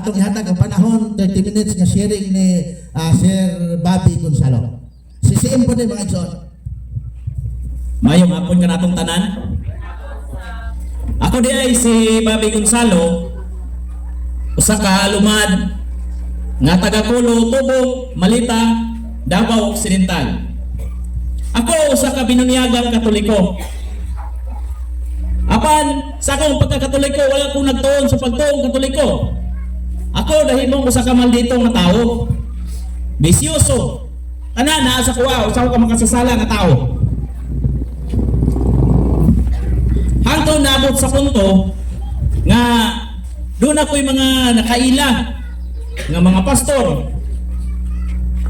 atong ihatag ang panahon 30 minutes nga sharing ni Sir Bobby Gonzalo. Sisiin po din mga igsoon. Mayong hapon ka natong tanan. Ako di ay si Bobby Gonzalo, usa ka lumad nga taga-Kulo, Tubo, Malita, Davao Occidental. Ako usa ka binunyagang Katoliko. Apan sa akong pagka-Katoliko wala akong nagtuon sa pagtuong Katoliko. Ako dahimong usa ka maldito nga tao. Bisyoso. Tanan naa sa kuwa, usa ka makasasala nga tao. Hangtod naabot sa punto nga doon ako'y mga nakaila nga mga pastor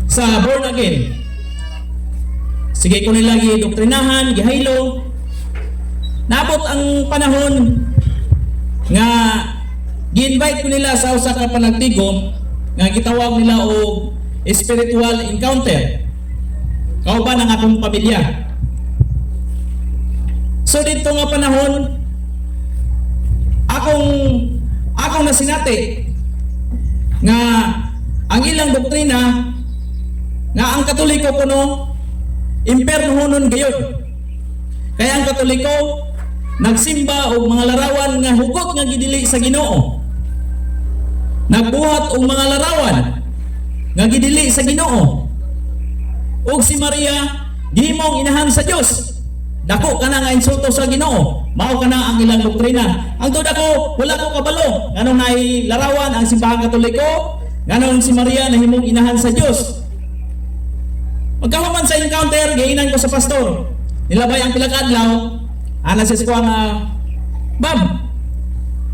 sa born again. Sige ko nila gidoktrinahan, gihaylo. Naabot ang panahon nga gi-invite ko nila sa usa ka panagtigom nga gitawag nila og spiritual encounter. Kauban ang akong pamilya. So dito nga panahon, akong nasinati nga ang ilang doktrina nga ang Katoliko kuno impernohonon gayon. Kaya ang Katoliko nagsimba og mga larawan nga hugot nga gidili sa Ginoo. Nagbuhat og mga larawan nga gidili sa Ginoo. Og si Maria gihimong inahan sa Dios. Dako ka na nga insulto sa Ginoo. Mao ka na ang ilang doktrina. Ang tuod ako, wala ko kabalo. Nganong naay larawan ang simbahan Katoliko, nganong si Maria nahimong inahan sa Dios. Pagkahuman sa encounter, giinan ko sa pastor. Nilabay ang pilakadlaw, ana sa eskwela nga, Bob,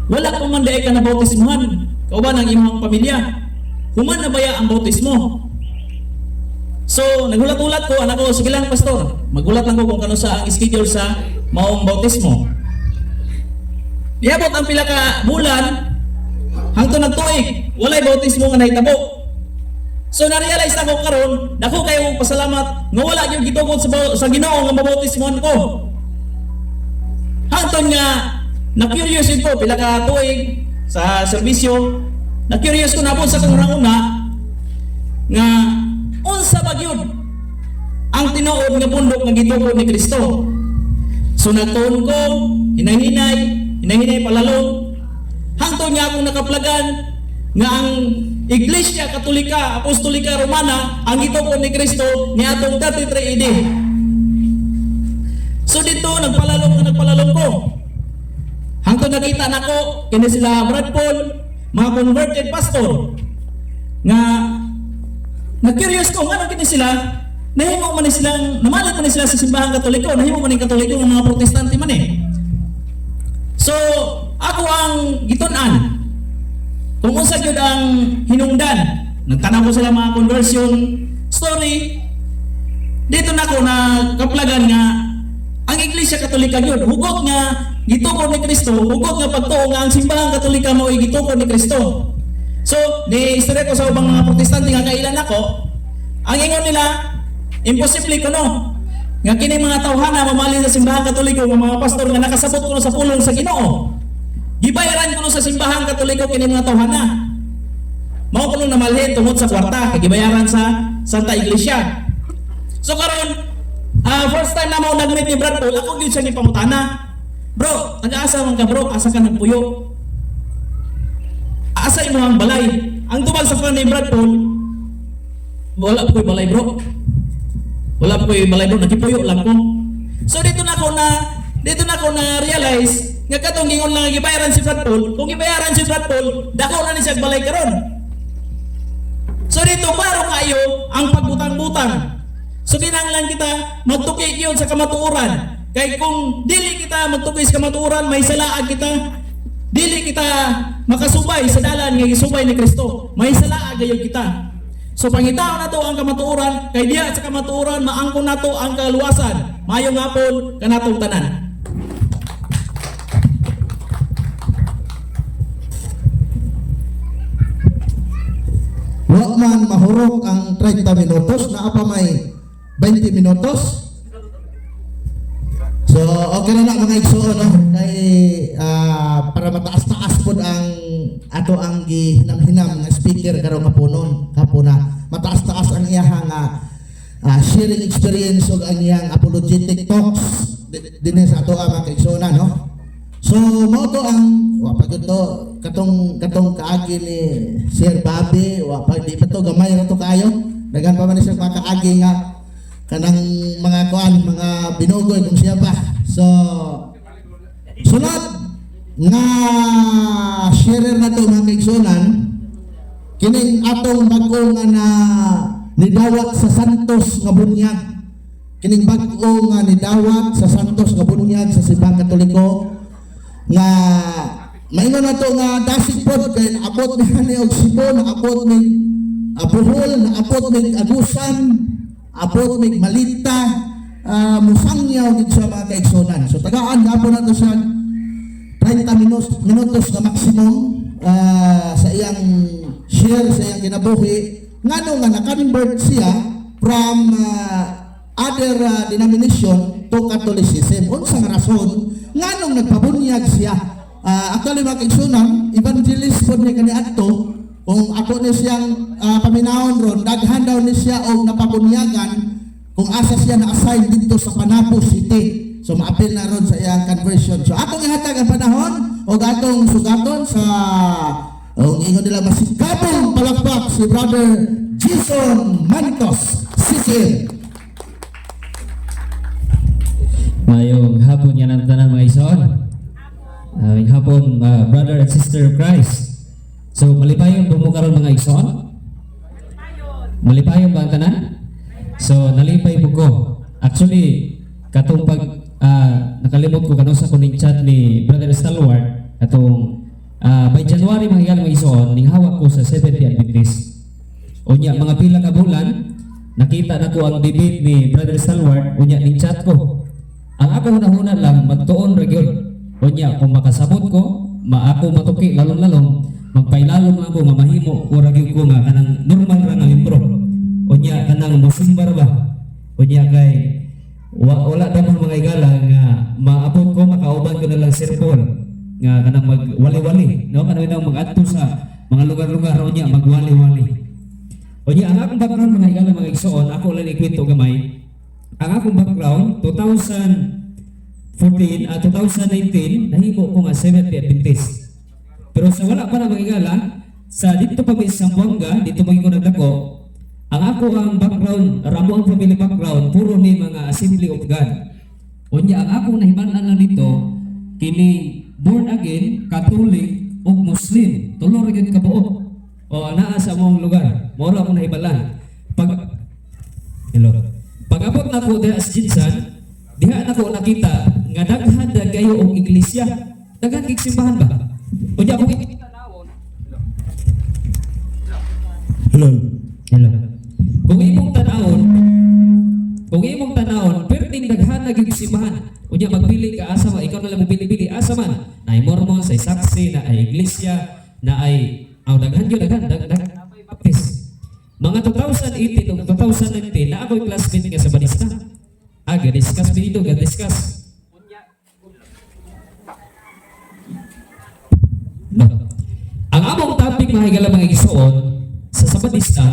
wala pa man dahi ka na bautismuhan. Kauban ang imong pamilya. Human na baya ang bautismo? So, nagulat-ulat ko, anak ko, sige lang pastor, magulat lang ko kung kano sa ang schedule sa maong bautismo. Iabot ang pila ka bulan, hangtod nagtuig, walay bautismo nga nahitabo. So, na-realize na ko karon, dako kayo pasalamat, nga wala yung gitugod sa Ginoo nga mabautismohan ko. Hangtod nga, na-curious ko, pila ka tuig sa serbisyo, na-curious ko na po sa kung una, nga, unsa ba gyud ang tinuod nga bundok nga gitugod ni Kristo. So nagtuon ko, hinay-hinay palalong, hangtod nga akong nakaplagan nga ang Iglesia Katolika, Apostolika Romana ang gitugod ni Kristo ni atong 33 AD. So dito nagpalalong ko. Hangtod nakita nako kini sila Brad Paul, mga converted pastor nga na-curious ko, nga kini sila, nahimo man silang, namalit man sila sa simbahan Katoliko, nahimo man yung Katoliko ng mga Protestante man eh. So, ako ang gitunan, kung unsa gyud ang hinungdan, nagtanaw ko sila mga conversion story, dito na ko na kaplagan nga, ang Iglesia Katolika gyud, hugot nga, gitugod ni Kristo, hugot nga pagtuo nga ang simbahan Katolika mao gitugod ni Kristo. So, ni-istorya ko sa ubang mga Protestante nga kailan ako, ang ingon nila, imposible ko no. Nga kini mga tawhana mamali sa simbahan Katoliko, ng mga pastor nga nakasabot ko sa pulong sa Ginoo. Gibayaran ko no sa simbahan Katoliko kini mga tawhana. Mao ko nung namalhin tungod sa kwarta, kay gibayaran sa Santa Iglesia. So karon, first time na mo nag-meet ni Brad Paul, ako gyud siya ni pamutana. Bro, nag-aasa man ka bro, asa ka nagpuyo? Asa imo ang balay? Ang tubag sa fan ni Brad Paul, wala po balay bro. Wala po balay bro, nakipuyo lang ko. So dito na ko na realize nga katong gingon lang gibayaran si Brad Paul. Kung gibayaran si Brad Paul, dako na ni siya balay karon. So dito klaro kayo ang pagbutang-butang. So kinahanglan kita magtuki yun sa kamatuoran. Kay kung dili kita magtuki sa kamatuoran, may salaag kita. Dili kita makasubay sa dalan nga gisubay ni Kristo. May salaag gayud kita. So pangitaw nato ang kamatuoran, kay diha sa kamatuoran maangkon nato ang kaluwasan. Mayong hapon kanatong tanan. Wa man mahurok ang 30 minutos, naa pa may 20 minutos. So, okay na mga igsoon, no? Kay, para mataas-taas po ang ato ang gihinam-hinam nga speaker karong hapuna mataas-taas ang iyang sharing experience ug ang iyang apologetic talks dinhi sa ato ang mga kaigsuonan, no? So mo to ang pagod to katong kaagi ni Sir Bobby pag di pa to gamay ra to kayo daghan pa man ni Sir kaagi nga kanang mga mga binugoy kung siya pa. So sunod nga sharer na to mga kaigsuonan kining atong bag-o nga na nidawat sa Santos nga bunyag, kining bag-o nga nidawat sa Santos nga bunyag sa Simbahang Katoliko nga maingon na to nga dasig pod kay naabot ni og Cebu, naabot ni Bohol, naabot ni Agusan, abot ni Malita, musangyaw gid sa mga kaigsuonan. So tagaan gapon na to sa 30 minutos na maximum sa iyang share sa iyang kinabuhi ngano nga na-convert siya from other denomination to Catholicism. Unsa nga rason nganong nagpabunyag siya? Actually mga kaigsuonan, evangelist po ni kaniadto kung ako ni siyang paminahon ron, daghan daw ni siya og napabunyagan kung asa siya na-assign dito sa Panapo City. So maapil na ron sa iyang conversion. So akong ihatag ang panahon o atong sugaton sa ingon nila masikapong palakpak si Brother Jason Manicos Sisil. Mayong hapon yan ang tanan mga ison. Mayong hapon brother and sister of Christ. So malipayon mo karon mga ison? Malipayon ba ang tanan? So nalipay mo ko. Actually katong pag nakalimot ko kanong sa kuning chat ni Brother Stalwart atong by January mga ison ning hawak ko sa 70 Adventist. Unya mga pila ka bulan nakita na ko ang debate ni Brother Stalwart unya ning chat ko. Ang ako hunahuna lang magtuon ra gyud. Unya kung makasabot ko, ako matuki lalong-lalong magpailalom lang ako mamahimo ko ra gyud ko nga kanang normal ra nga membro. Unya kanang musimbar ba? Unya kay wala damang mga igala nga maabot ko makauban ko na lang Sir Paul nga kanang magwali-wali, no? Kanang nang mag-adto sa mga lugar-lugar unya magwali-wali. Unya ang akong background mga igala mga igsoon, ako lang ikwento gamay. Ang akong background 2014 at 2019 nahimo ko nga 70 Adventist. Pero sa wala pa na mga igala sa dito pa sa Zamboanga, dito maging ko nagdako. Ang ako ang background, ramo ang family background, puro ni mga Assembly of God. Unya ang akong nahibalan lang dito kini born again, Catholic ug Muslim. Tulo ra gyud kabuo. O anaa sa among lugar. Mao ra akong nahibalan. Pag-abot na ko diha sa Jinsan, diha na ko nakita nga daghan gayo og iglesia. Daghan kay simbahan ba? Unya kung ikita nawon. Hello. Kung imong tanawon, perting daghan na gyud simbahan. Unya magpili ka asa man, ikaw na lang mobili-bili asa man. Na ay Mormon, sa saksi, na ay iglesia, na ay daghan baptist. Mga 2018 ug 2019 na ako'y classmate nga sa Banista. Ga-discuss dito, ga-discuss. No. Ang among topic mga higala mga igsoon sa Sabadista,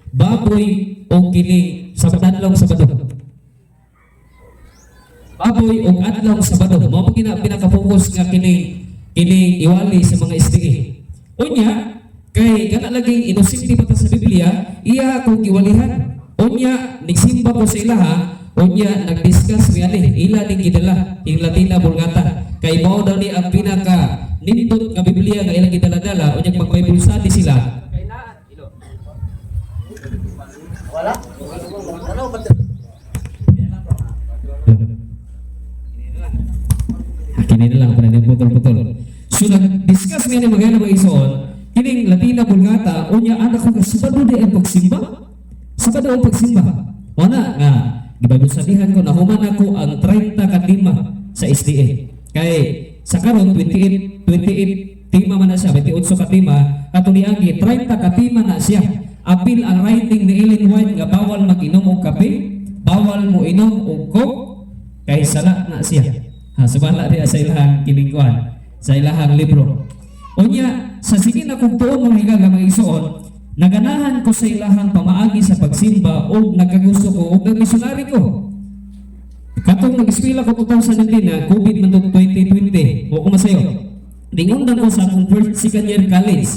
baboy o kini sa adlaw Sabado. Baboy o adlaw Sabado. Mao pa pinaka-focus nga kini iwali sa mga SDA. Unya kay kana lagi inosente pa sa Biblia, iya akong giwalihan. Unya nagsimba ko sa ilaha, unya nag-discuss miani ila ning gidala ing Latina Vulgata. Kay mao daw ni ang pinaka nindot nga Biblia nga ilang gidala-dala, unya mag-Bible study sila. Kay naa wala. Ano ba? Kini na lang para di putol-putol. So nag-discuss nga ni mga ison, kining Latina Vulgata, unya anak ko Sabado di ang pagsimba. Sabado ang pagsimba. Una nga, gibagusabihan ko na human ako ang 30 kadima sa SDA. Kay sa karon 28 tima man na siya, 28 kadima, katuniagi 30 kadima na siya. Apil ang writing ni Ellen White nga bawal mag-inom og kape, bawal mo inom og coke, kay sala na siya. Subala diya sa ilahang kiningkuhan, sa ilahang libro. Unya, sa sige na kung tuon mga higala mga igsoon, naganahan ko sa ilahang pamaagi sa pagsimba o nagkagusto ko o nagmisyonary ko. Katong nag-eskwela ko 2019 na COVID man 2020 o kumasayo. Dingundan ko sa akong first second year college.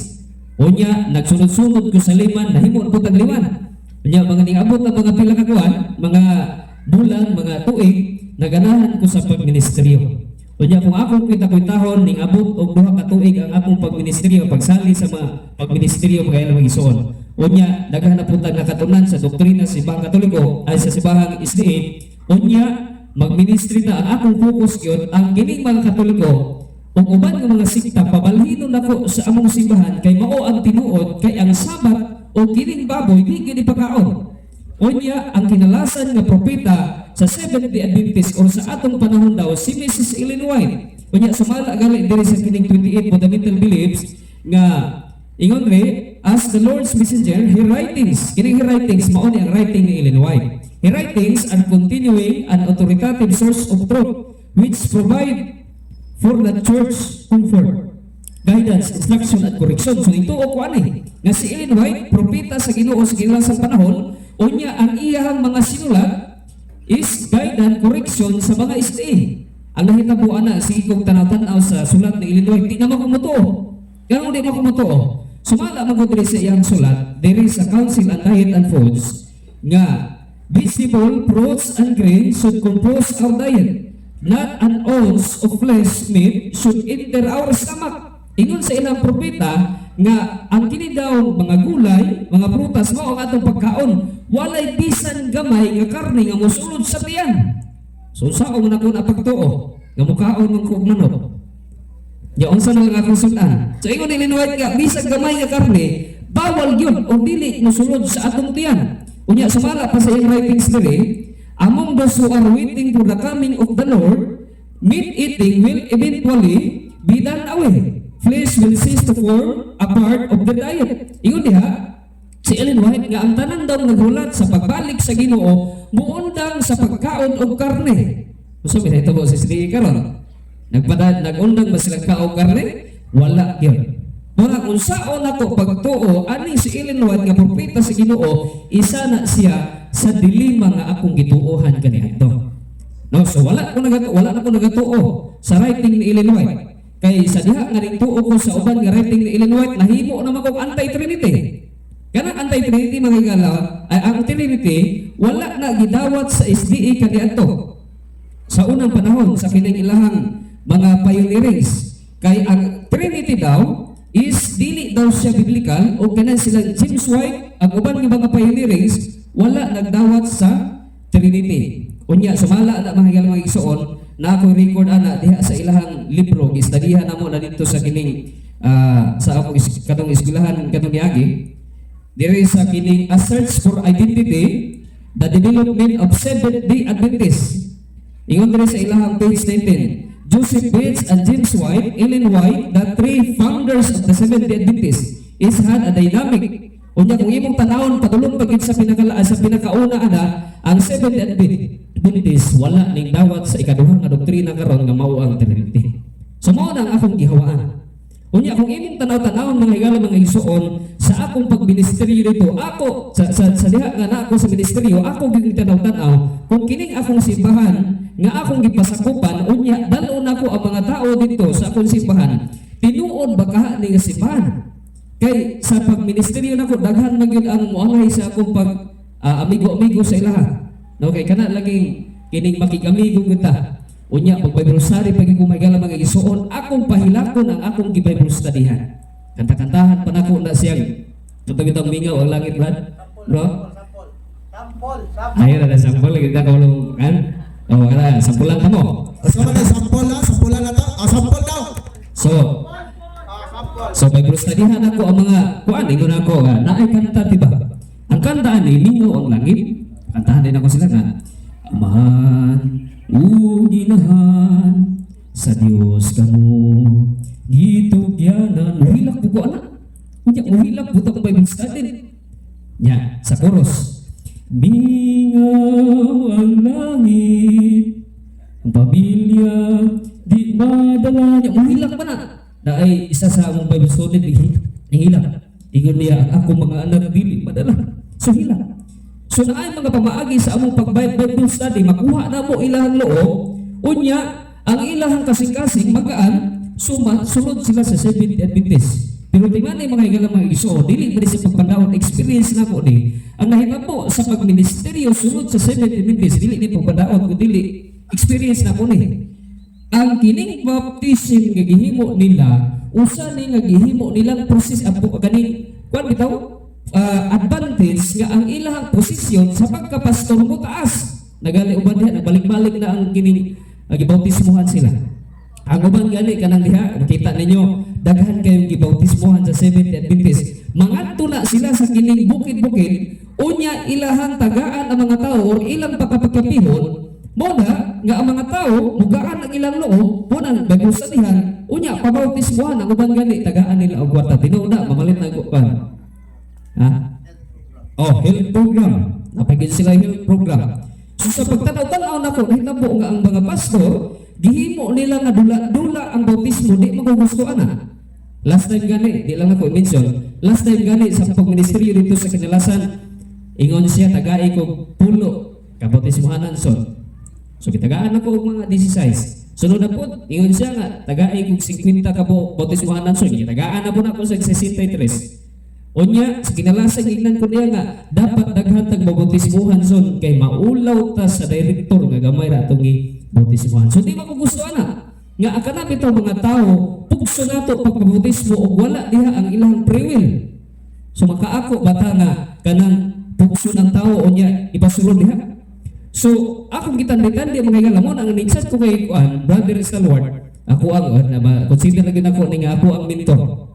Unya nagsunod-sunod ko sa liman, nahimo ko tag liman. Unya mga niabot na mga pila ka kuan, mga bulan, mga tuig, naganahan ko sa pagministeryo. Unya kung akong kita-kitahon ning abot og duha ka tuig ang akong pagministeryo, pagsali sa mga pagministeryo mga ilang igsoon. Unya daghan na puntag nakatunan sa doktrina sa Sibahang Katoliko ay sa Sibahang SDA. Unya magministry na ang akong focus gyud ang kining mga Katoliko ug uban nga mga sikta pabalhinon nako sa among simbahan kay mao ang tinuod kay ang Sabat o kining baboy di gyud ipakaon. Unya ang kinalasan nga propeta sa Seventh-day Adventist o sa atong panahon daw si Mrs. Ellen White. Unya sumala gali diri sa kining 28 fundamental beliefs nga ingon re as the Lord's messenger, her writings, kining her writings mao ni ang writing ni Ellen White. Her writings are continuing an authoritative source of truth which provide for the church comfort, guidance, instruction at correction. So ito o kuani nga si Ellen White, propeta sa Ginoo sa kinalasan panahon, unya ang iyang mga sinulat is guide and correction sa mga SDA. Ang nahitabo ana si ikong tanaw-tanaw sa sulat ni Ellen White, di na makumutuo. Ganun di makumutuo. Sumala magudri sa iyang sulat, there is a council on diet and foods nga vegetable, fruits, and grains should compose our diet. Not an ounce of flesh meat should enter our stomach. Ingon sa ilang propeta nga ang kini daw mga gulay, mga prutas mao ang atong pagkaon, walay bisan gamay nga karne nga mosulod sa tiyan. So sao man ako na pagtuo nga mukaon ng kog manok. Ya unsa na nga akong sudan. So ingon ni Ellen White nga bisan gamay nga karne bawal gyud o dili mosulod sa atong tiyan. Unya sumala pa sa iyang writings diri, among those who are waiting for the coming of the Lord, meat eating will eventually be done away. Flesh will cease to form a part of the diet. Ingon diha si Ellen White nga ang tanan daw naghulat sa pagbalik sa Ginoo muundang sa pagkaon og karne. Usa mi ito sa SDA karon. Nagundang ba sila ka og karne? Wala gyud. Mura kung saon ako pagtuo ani si Ellen White nga propeta sa Ginoo, isa na siya sa dilima nga akong gituohan kaniadto. No, so wala na ko nagatuo sa writing ni Ellen White. Kay sa diha nga nituo ko sa uban nga writing ni Ellen White, nahimo naman kog anti-Trinity. Kanang anti-Trinity mga higala, ay ang Trinity wala na gidawat sa SDA kaniadto. Sa unang panahon sa kining ilahang mga pioneers, kay ang Trinity daw is dili daw siya biblical o kanan sila James White ang uban nga mga pioneers wala nagdawat sa Trinity. Unya sumala na mga higala mga igsoon na ako record ana diha sa ilahang libro gistadihan namo na dito sa kining sa akong katong eskwelahan katong niagi. There is a kining a search for identity, the development of Seventh-day Adventists. Ingon diri sa ilahang page 19. Joseph Bates and James White, Ellen White, the three founders of the Seventh-day Adventists, is had a dynamic. Unya kung imong tanawon padulong pagit sa pinakauna ana ang Seventh-day Adventists wala ning dawat sa ikaduhang nga doktrina karon nga mao ang Trinity. So mao na ang akong gihawaan. Unya kung imong tanaw-tanawon mga higala mga igsoon sa akong pagministeryo dito, ako sa diha nga na ako sa ministeryo, ako gyud tanaw-tanaw kung kining akong simbahan nga akong gipasakupan unya dalo nako ang mga tao dito sa akong simbahan. Tinuod ba kaha ni nga simbahan? Kay sa pagministeryo nako daghan man gyud ang moangay sa akong pag amigo-amigo sa ilaha. No kay kana laging kining makigamigo kita. Unya pag Bible study pag ko mahigala mga igsoon, akong pahilakon ang akong gi-Bible studyhan. Kanta-kantahan pa nako na siyang tutang-tutang mingaw ang langit brad. Bro. Sampol. Ayun na sampol kita ko kan. Oh, kana sampulan ka mo. Sama na sampulan na to. Sampol daw. So Bible studyhan ako ang mga kuan ingon ako nga naay kanta diba. Ang kanta ani mingaw ang langit. Kantahan din ako sila nga. Amahan uginahan sa Dios kamo gitugyanan muhilak po ko anak muhilak po itong Bible study nya sa chorus mingaw ang langit ang pamilya di madala nya muhilak pa na na ay isa sa among Bible student hila. Ingon niya ang ako mga anak dili madala. So hila. So naay mga pamaagi sa among pag-Bible study makuha na mo ilahang loob unya ang ilahang kasing-kasing magaan sunod sila sa Seventh-day Adventist. Pero di man ay mga higalang mga iso, dili man sa pagpandawon experience na ko ni. Ang nahitabo sa pagministeryo sunod sa Seventh-day Adventist, dili ni pagpandawon kundi dili experience na ko ni. Ang kining baptism nga gihimo nila, usa ni nga gihimo nilang proses apo ganing kwan bitaw advantage nga ang ilahang posisyon sa pagkapastor mo taas. Nagali uban diha nabalik-balik na ang kining gibautismohan sila. Ang uban gali kanang diha makita ninyo daghan kayong gibautismohan sa Seventh-day Adventist. Mangadto na sila sa kining bukid-bukid unya ilahang tagaan ang mga tao or ilang pakapagkapihon mo na nga ang mga tao mugaan ang ilang loob mo nang bagusadihan unya pabautismohan ang uban gali tagaan nila og kwarta tinuod mamalit na kuan. Ha? Oh, health program. Napagin sila health program. So sa pagtanaw-tanaw na ko, nahitabo nga ang mga pastor, gihimo nila nga dula-dula ang bautismo, di magugustuhan na. Last time gani, di lang ako i-mention, last time gani sa pagministeryo dito sa Kinalasan, ingon siya, tagai ko pulo, kabautismohanan son. So kitagaan ako mga 16. Sunod na po, ingon siya nga, tagai ko 50 kabautismohanan son, kitagaan na po na ako sa 63. Unya, sa Kinalasan, ignan ko niya nga, dapat daghan tag mabautismohan son kay maulaw ta sa director nga gamay ra atong bautismohan. So di magugustuhan na. Nga akana bitaw mga tao, pugso nato pagpabautismo og wala diha ang ilang free will. So makaako bata nga kanang pugso ng tao unya ipasulod diha. So akong gitandi-tandi mga galamon ang ninsat ko kay Brother Stalwart. Ako ang consider na gid ako ni nga ako ang mentor.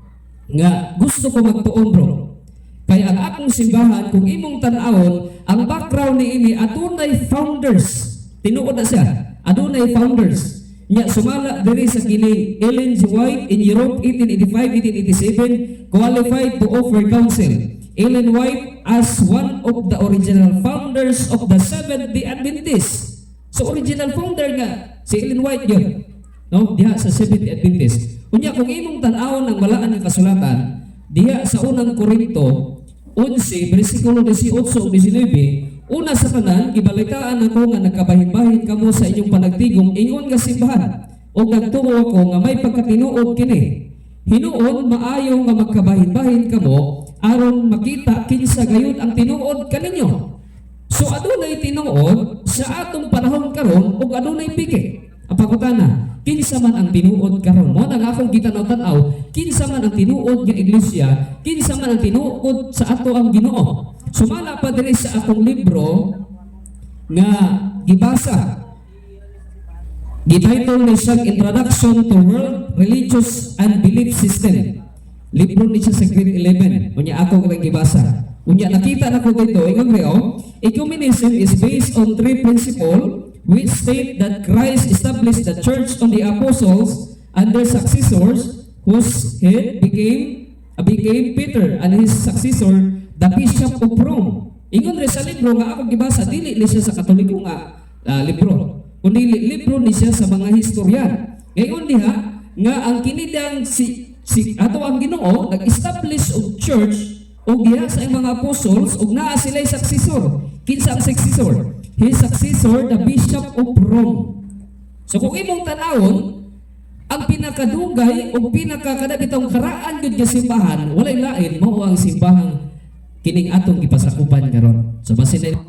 Nga gusto ko magtuon bro. Kaya ang akong simbahan kung imong tan-awon ang background ni ini adunay founders. Tinuod na siya. Adunay founders. Nya sumala diri sa kini Ellen G. White in Europe 1885-1887 qualified to offer counsel. Ellen White as one of the original founders of the Seventh-day Adventist. So original founder nga si Ellen White yun. No, diha sa Seventh-day Adventist. Unya kung imong tan-awon ng balaan ng kasulatan diha sa unang Korinto 11 bersikulo 18 ug 19 una sa tanan gibalitaan nako nga nagkabahin-bahin kamo sa inyong panagtigom ingon nga simbahan ug nagtuo ako nga may pagkatinuod kini hinuon maayo nga magkabahin-bahin kamo aron makita kinsa gayud ang tinuod kaninyo. So adunay tinuod sa atong panahon karon ug adunay piki. Ang pangutana, kinsa man ang tinuod karon? Mo nang akong gitanaw-tanaw, kinsa man ang tinuod nga iglesia, kinsa man ang tinuod sa ato ang Ginoo. Sumala pa diri sa akong libro nga gibasa. Gititle ni siya Introduction to World Religious and Belief System. Libro ni siya sa grade 11. Unya ako kang gibasa. Unya nakita na ko dito, ingon reo, ecumenism is based on three principles which state that Christ established the church on the apostles and their successors, whose head became Peter and his successor, the Bishop of Rome. Ingon rin sa libro nga ako gibasa, dili ni siya sa Katoliko nga libro, kundi libro ni siya sa mga historian. Ngayon diha, nga ang kinidang ato ang Ginoo, nag-establish og church, og diha sa mga apostles, og naa sila'y successor. Kinsa ang successor? His successor, the Bishop of Rome. So kung imong tanawon, ang pinakadugay o pinakakadabitong karaan gud nga simbahan, walay lain mao ang simbahang kining atong gipasakupan karon. So basin na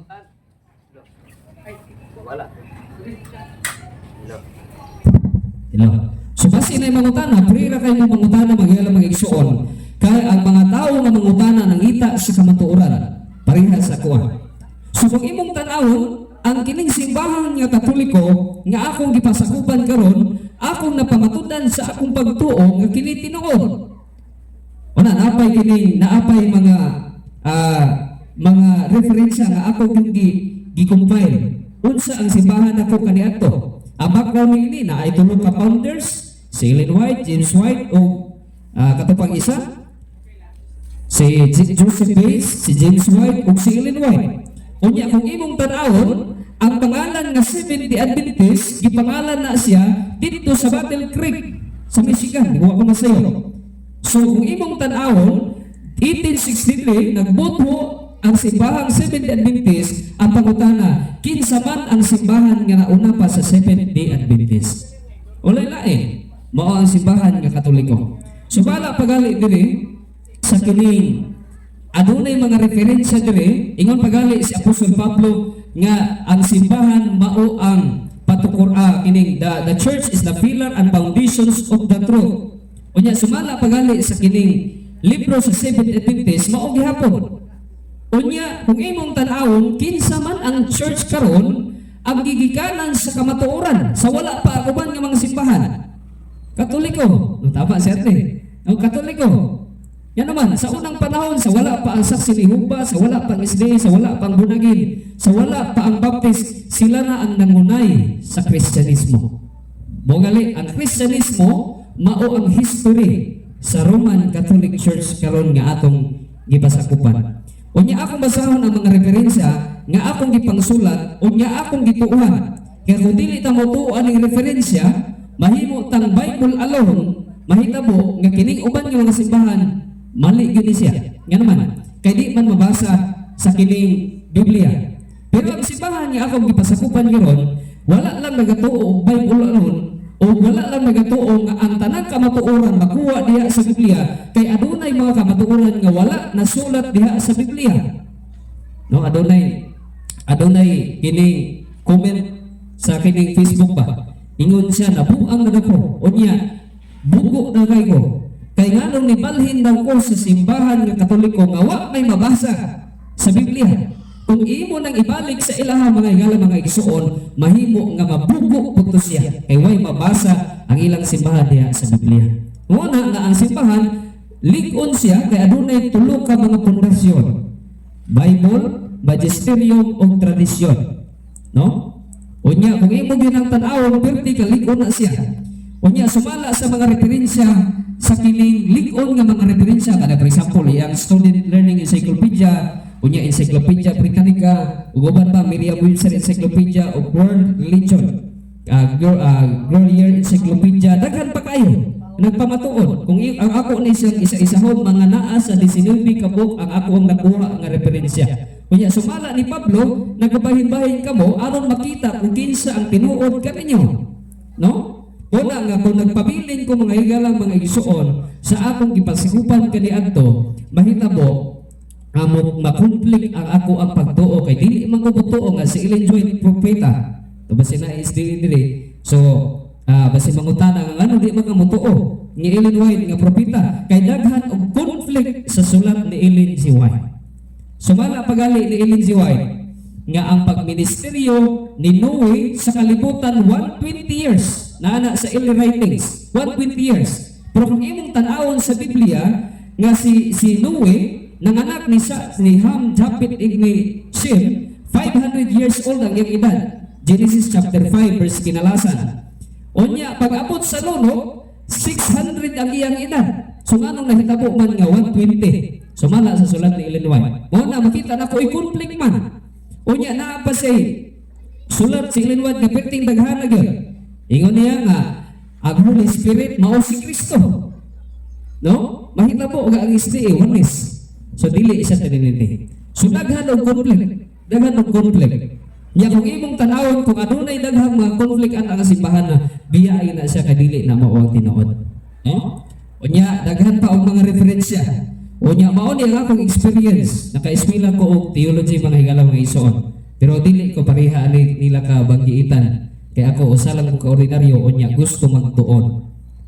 Hello. So basin na mangutana, prira kay mo mangutana magyala magigsuon. Kaya ang mga tao nga mangutana nangita sa kamatuoran, parehas sa kuha. So kung imong tanawon, ang kining simbahan nga Katoliko nga akong gipasakupan karon, akong napamatudan sa akong pagtuo nga kini tinuod. Una naapay mga referensya nga ako gi-compile. Unsa ang simbahan ako kaniadto? Ang background ni na ay tulo ka founders, si Ellen White, James White o katupang isa, si Joseph Bates, si James White o si Ellen White. Unya kung imong tan-awon, ang pangalan nga Seventh-day Adventist, gipangalan na siya dito sa Battle Creek sa Michigan, wa ko masayo. So kung imong tan-awon, 1863 nagboto ang simbahang Seventh-day Adventist. Ang pangutana, kinsa man ang simbahan nga nauna pa sa Seventh-day Adventist? Ulay lain, mao ang simbahan nga Katoliko. So bala pagali diri sa kining adunay mga referensya diri, ingon pagali si Apostol Pablo nga ang simbahan mao ang kining the church is the pillar and foundations of the truth. Unya sumala pagali sa kining libro sa Seventh-day Adventist mao gihapon. Unya kung imong tan-awon kinsa man ang church karon ang gigikanan sa kamatuoran sa wala pa aguban nga mga simbahan. Katoliko, no, tama si Ate. No, Katoliko. Yan naman, sa unang panahon, sa wala pa ang saksi ni Jehovah, sa wala pa ang SD, sa wala pa ang bunagin, sa wala pa ang baptist, sila na ang nangunay sa Kristyanismo. Mogali, ang Kristyanismo, mao ang history sa Roman Catholic Church karon nga atong gipasakupan. Unya akong basahon ang mga referensya nga akong gipangsulat, unya akong gituuhan. Kaya kung dili ta mo tuuan ang referensya, mahimo tang Bible alone, mahitabo nga kining uban nga mga simbahan mali gini siya. Nga naman, kay di man mabasa sa kining Biblia. Pero ang simbahan nga akong gipasakupan giron, wala lang nagatuo og Bible alone o wala lang nagatuo nga ang tanang kamatuoran makuha diha sa Biblia kay adunay mga kamatuoran nga wala nasulat diha sa Biblia. No, adunay kining comment sa kining Facebook pa. Ingon siya nabuang na ko. Unya, bugo na kay ko. Kay nganong nibalhin daw ko sa simbahan nga Katoliko nga wa may mabasa sa Biblia. Kung imo nang ibalik sa ilaha mga higala mga igsuon, mahimo nga mabugo puto siya kay way mabasa ang ilang simbahan diha sa Biblia. Una nga ang simbahan lig-on siya kay adunay tulo ka mga pundasyon. Bible, magisterium ug tradisyon. No? Unya kung imo ginang tan-awon perti ka lig-on na siya. Unya sumala sa mga referensya sa kining lig-on nga mga referensya kada for example ang Student Learning Encyclopedia, unya Encyclopedia Britannica, ug uban pa Merriam-Webster Encyclopedia of World Religion, Glorier Encyclopedia, daghan pa kayo nagpamatuod. Kung ang ako ni siyang isa-isahon mga naa sa 19 ka book ang ako ang nakuha nga referensya. Unya sumala ni Pablo nagabahin-bahin kamo aron makita kung kinsa ang tinuod kaninyo. No? Una nga kung nagpabilin ko mga higalang mga igsuon sa akong gipasikupan kaniadto, mahitabo makonflict ang ako ang pagtuo kay dili man ko butuo nga si Ellen White propeta. To basi na is dili. So basi mangutana nga ano di man ka mutuo ni Ellen White nga propeta kay daghan og conflict sa sulat ni Ellen G. White. Sumala pagali ni Ellen G. White nga ang pagministeryo ni Noe sa kalibutan 120 years na sa early writings 120 years. Pero kung imong tan-awon sa Biblia nga si Noe nanganak ni Ham, Japhet, ni Shem 500 years old ang iyang edad. Genesis chapter 5 verse kinalasan. Unya pag-abot sa luno 600 ang iyang edad. So nganong nahitabo man nga 120. Sumala sa sulat ni Ellen White. Mo na makita na ko i-conflict man. Unya naa pa say sulat si Ellen White nga perting daghan gyud. Ingon niya nga ang Holy Spirit mao si Kristo. No? Mahitabo nga ang isdi oneness. So dili isa Trinity. So daghan og conflict. Nya kung imong tan-awon kung adunay daghang mga conflict ang simbahan na biyahe na siya kadili na mao ang tinuod. No? Unya daghan pa og mga referensya. Unya mao ni ang akong experience. Naka-eskwela ko og theology mga higala mga igsoon. Pero dili ko pareha nila ka banggiitan. Kaya ako usalang ko ordinaryo unya gusto magtuon.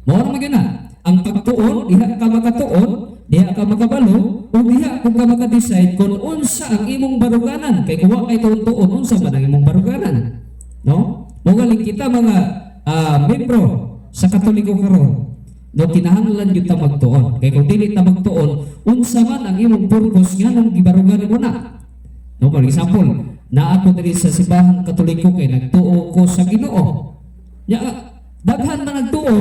Mao ra magana. Ang pagtuon diha ka makatuon, diha ka makabalo, o diha kung ka makadecide kung unsa ang imong baruganan. Kay kuwa kay tuon unsa man ang imong baruganan. No? Mogaling kita mga membro sa Katoliko karon. No kinahanglan gyud ta magtuon. Kay kung dili ta magtuon, unsa man ang imong purpose nganong gibaruganan mo na. No, for example, na ako diri sa simbahan Katoliko kay nagtuo ko sa Ginoo. Nya daghan man nagtuo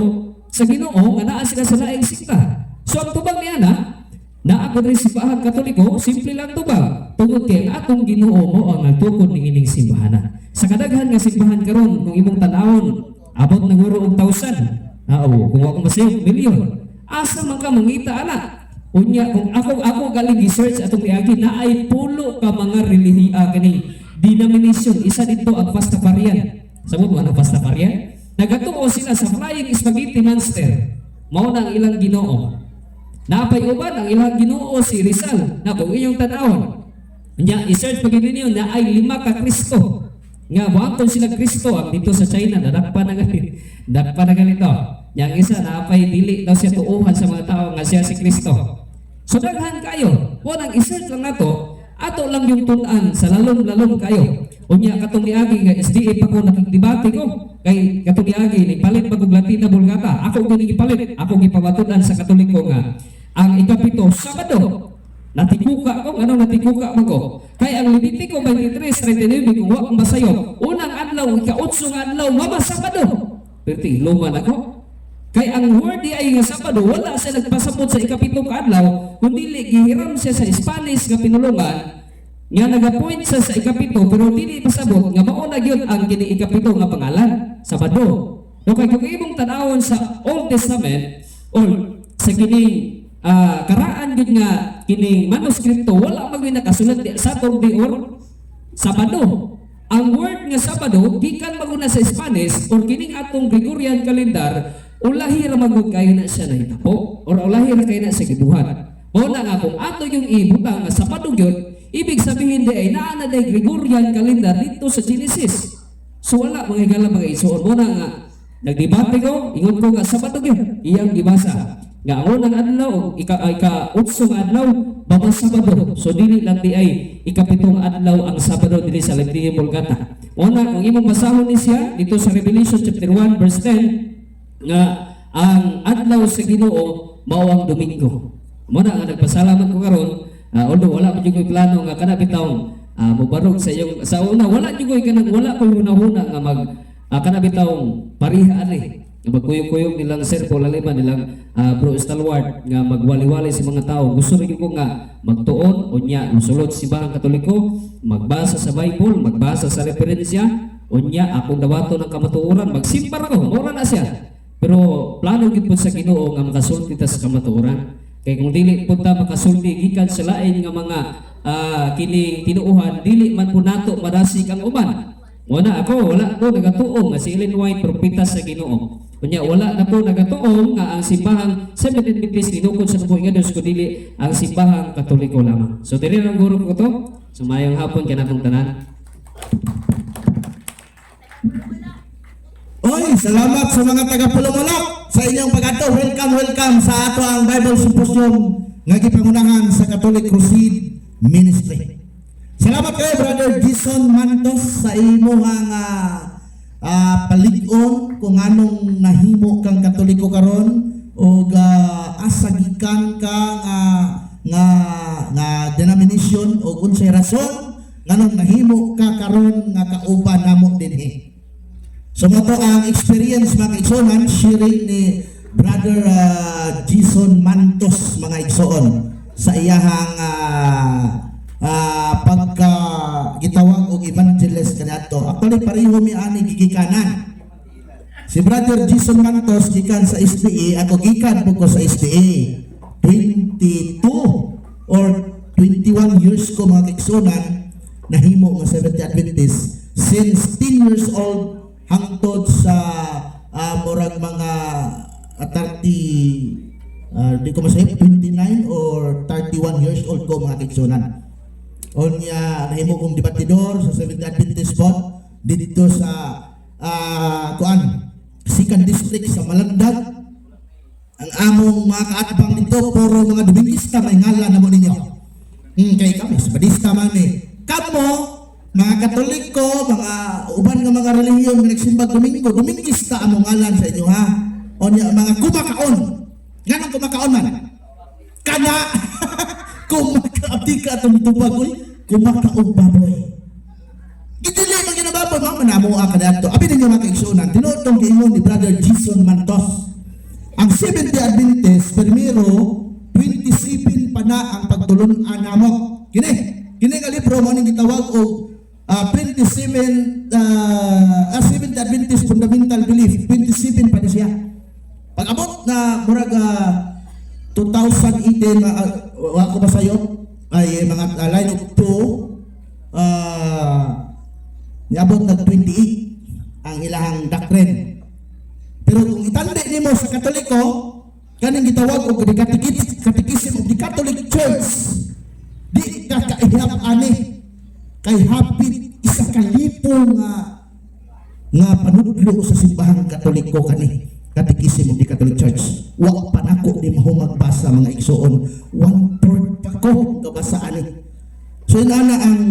sa Ginoo nga naa sila sa laing sikta. So ang tubag niya na ako diri sa simbahan Katoliko, simple lang tubag. Tungod kay ang atong Ginoo mo ang nagtukod ning ining simbahan. Sa kadaghan nga simbahan karon kung imong tan-awon abot na guro og 1,000. Oo, kung ako masayog, milyon. Asa man ka mangita, anak? Unya, kung ako galing research atong iagi na ay pulo ka mga relihiya kani denomination. Isa dito ang Pastafarian. Sabot mo ang Pastafarian? Nagatuo sila sa Flying Spaghetti Monster. Mao na ang ilang Ginoo. Napay uban ang ilang Ginoo si Rizal. Na kung inyong tanawon. Unya, i-search pag ninyo na ay 5 ka Kristo. Nga, buhaton sila Kristo ang dito sa China, nadakpa na ganito. Dakpa na ganito. Yang isa na apay dili daw siya tuuhan sa mga tao nga siya si Kristo. So daghan kayo. Unang i-search lang nato, ato lang yung tunan sa lalong-lalong kayo. Unya katong niagi nga SDA pa ko nakikdebate ko. Kay katong niagi ni palit pag Latina Vulgata. Ako gini gipalit, ako gipabatudan sa Katoliko nga ang ikapito Sabado. Natikuka ko, natikuka man ko. Kaya ang Levitico 23:39 kung wa kong basayo, unang adlaw, ika-8 nga adlaw, mama Sabado. Perti, luman ako. Kaya ang word di ay nga Sabado, wala siya nagpasabot sa ikapito ka adlaw, kundi gihiram siya sa Spanish nga pinulungan, nga nagapoint siya sa ikapito, pero dili pasabot, nga mauna gyud ang kini ikapito nga pangalan, Sabado. No, kaya kung imong tanawon sa Old Testament, or sa kining karaan gud nga kining manuskripto wala magay nakasulat di Saturday or Sabado. Ang word nga Sabado gikan maguna sa Spanish or kining atong Gregorian calendar ulahi ra magud kayo na siya nahitapo or ulahi ra kayo na sa gibuhat. Mo na nga kung ato yung ibutang nga Sabado gyud, ibig sabihin di ay naa na day Gregorian calendar dito sa Genesis. So wala mga higala mga isuon mo na nga nagdebate ko ingon ko nga Sabado gyud iyang gibasa. Nga ang unang adlaw, ika-8 adlaw, bawat Sabado. So dili lang di ay ikapitong adlaw ang Sabado dili sa Latinang Vulgata. Una, kung imong basahon ni siya dito sa Revelation chapter 1 verse 10 nga ang adlaw sa Ginoo mao ang Domingo. Muna nga nagpasalamat ko karon, although wala pa jud ko'y plano nga kana bitaw mubarog sa iyong sa una wala jud ko'y kanang wala ko'y hunahuna nga mag kana bitaw pariha ani. Magkuyog-kuyog nilang Sir Paul Aliman, nilang Bro Stalwart nga magwali-wali si mga tao. Gusto rin ko nga magtuon, unya, musulot si Bahang Katoliko, magbasa sa Bible, magbasa sa referensya, unya, akong dawato ng kamatuoran, magsimpar ko, mura na siya. Pero plano gid po sa Ginoo nga makasulti ta sa kamatuoran. Kaya kung dili po ta makasulti, gikan sa lain nga mga kining tinuuhan, dili man po nato marasig ang uban. Wala wala ko nagatuong nga si Ellen White propeta sa Ginoo. Kunya wala na po nagatuong nga ang simbahang Seventh-day Adventist dinukod sa tubuh nga Dios kundi ang simbahang Katoliko lamang. So dili lang guro ko to. Sumayong hapon kanatong tanan. Oy, salamat sa mga taga-Pulumulok sa inyong pag-ato. Welcome sa ato ang Bible Symposium nga gipangunahan sa Catholic Crusade Ministry. Salamat kayo, Brother Jason Mantos, sa imong palig-on kung anong nahimo kang Katoliko karon o asagikan ka nga denomination o unsay rason nganong nahimo ka karon nga kauban namo dinhi. So mo to ang experience mga igsoon, sharing ni Brother Jason Mantos mga igsoon sa iyahang pagka gitawag og evangelist kanato. Actually pareho mi ani gigikanan. Si Brother Jason Mantos gikan sa SDA, ako gikan po ko sa SDA. 22 or 21 years ko mga igsoon nahimo nga Seventh-day Adventist since 10 years old hangtod sa murag mga 30 di ko masabi 29 or 31 years old ko mga kigsunan. Onya nahimo kong debatidor sa Seventh-day Adventist spot dito sa Second District sa Malandag. Ang among mga kaatbang nito puro mga Dominguista may ngalan na mo ninyo. Kay kami Sabadista man kamo mga Katoliko, mga uban nga mga relihiyon nga nagsimbag Domingo, Dominguista among ngalan sa inyo ha. Onya mga kumakaon. Nganong kumakaon man? Kana kumakaabdi ka atong tubag oy, kumakaog baboy. Idili man ginababoy mga manamuha ka dato. Abi ninyo mga kaigsunan, tinutong giingon ni Brother Jason Mantos. Ang Seventh-day Adventist primero 27 pa na ang pagtulunan namo. Kini nga libro mo ning gitawag og 27 Seventh-day Adventist Fundamental Belief, 27 pa na siya. Pag abot na murag 2018 wa ko ba sayo ay mga line of 2 niabot na 28 ang ilahang doctrine. Pero kung itandi nimo sa Katoliko, kaning gitawag og Catechism of the Catholic Church, di ka kaihap ani kay hapit isa ka libo nga panudlo sa simbahang Katoliko kani Catechism of the Catholic Church. Wa pa nako di mahumagbasa mga igsoon, 1/4 pa ko kabasa ani. So inana ang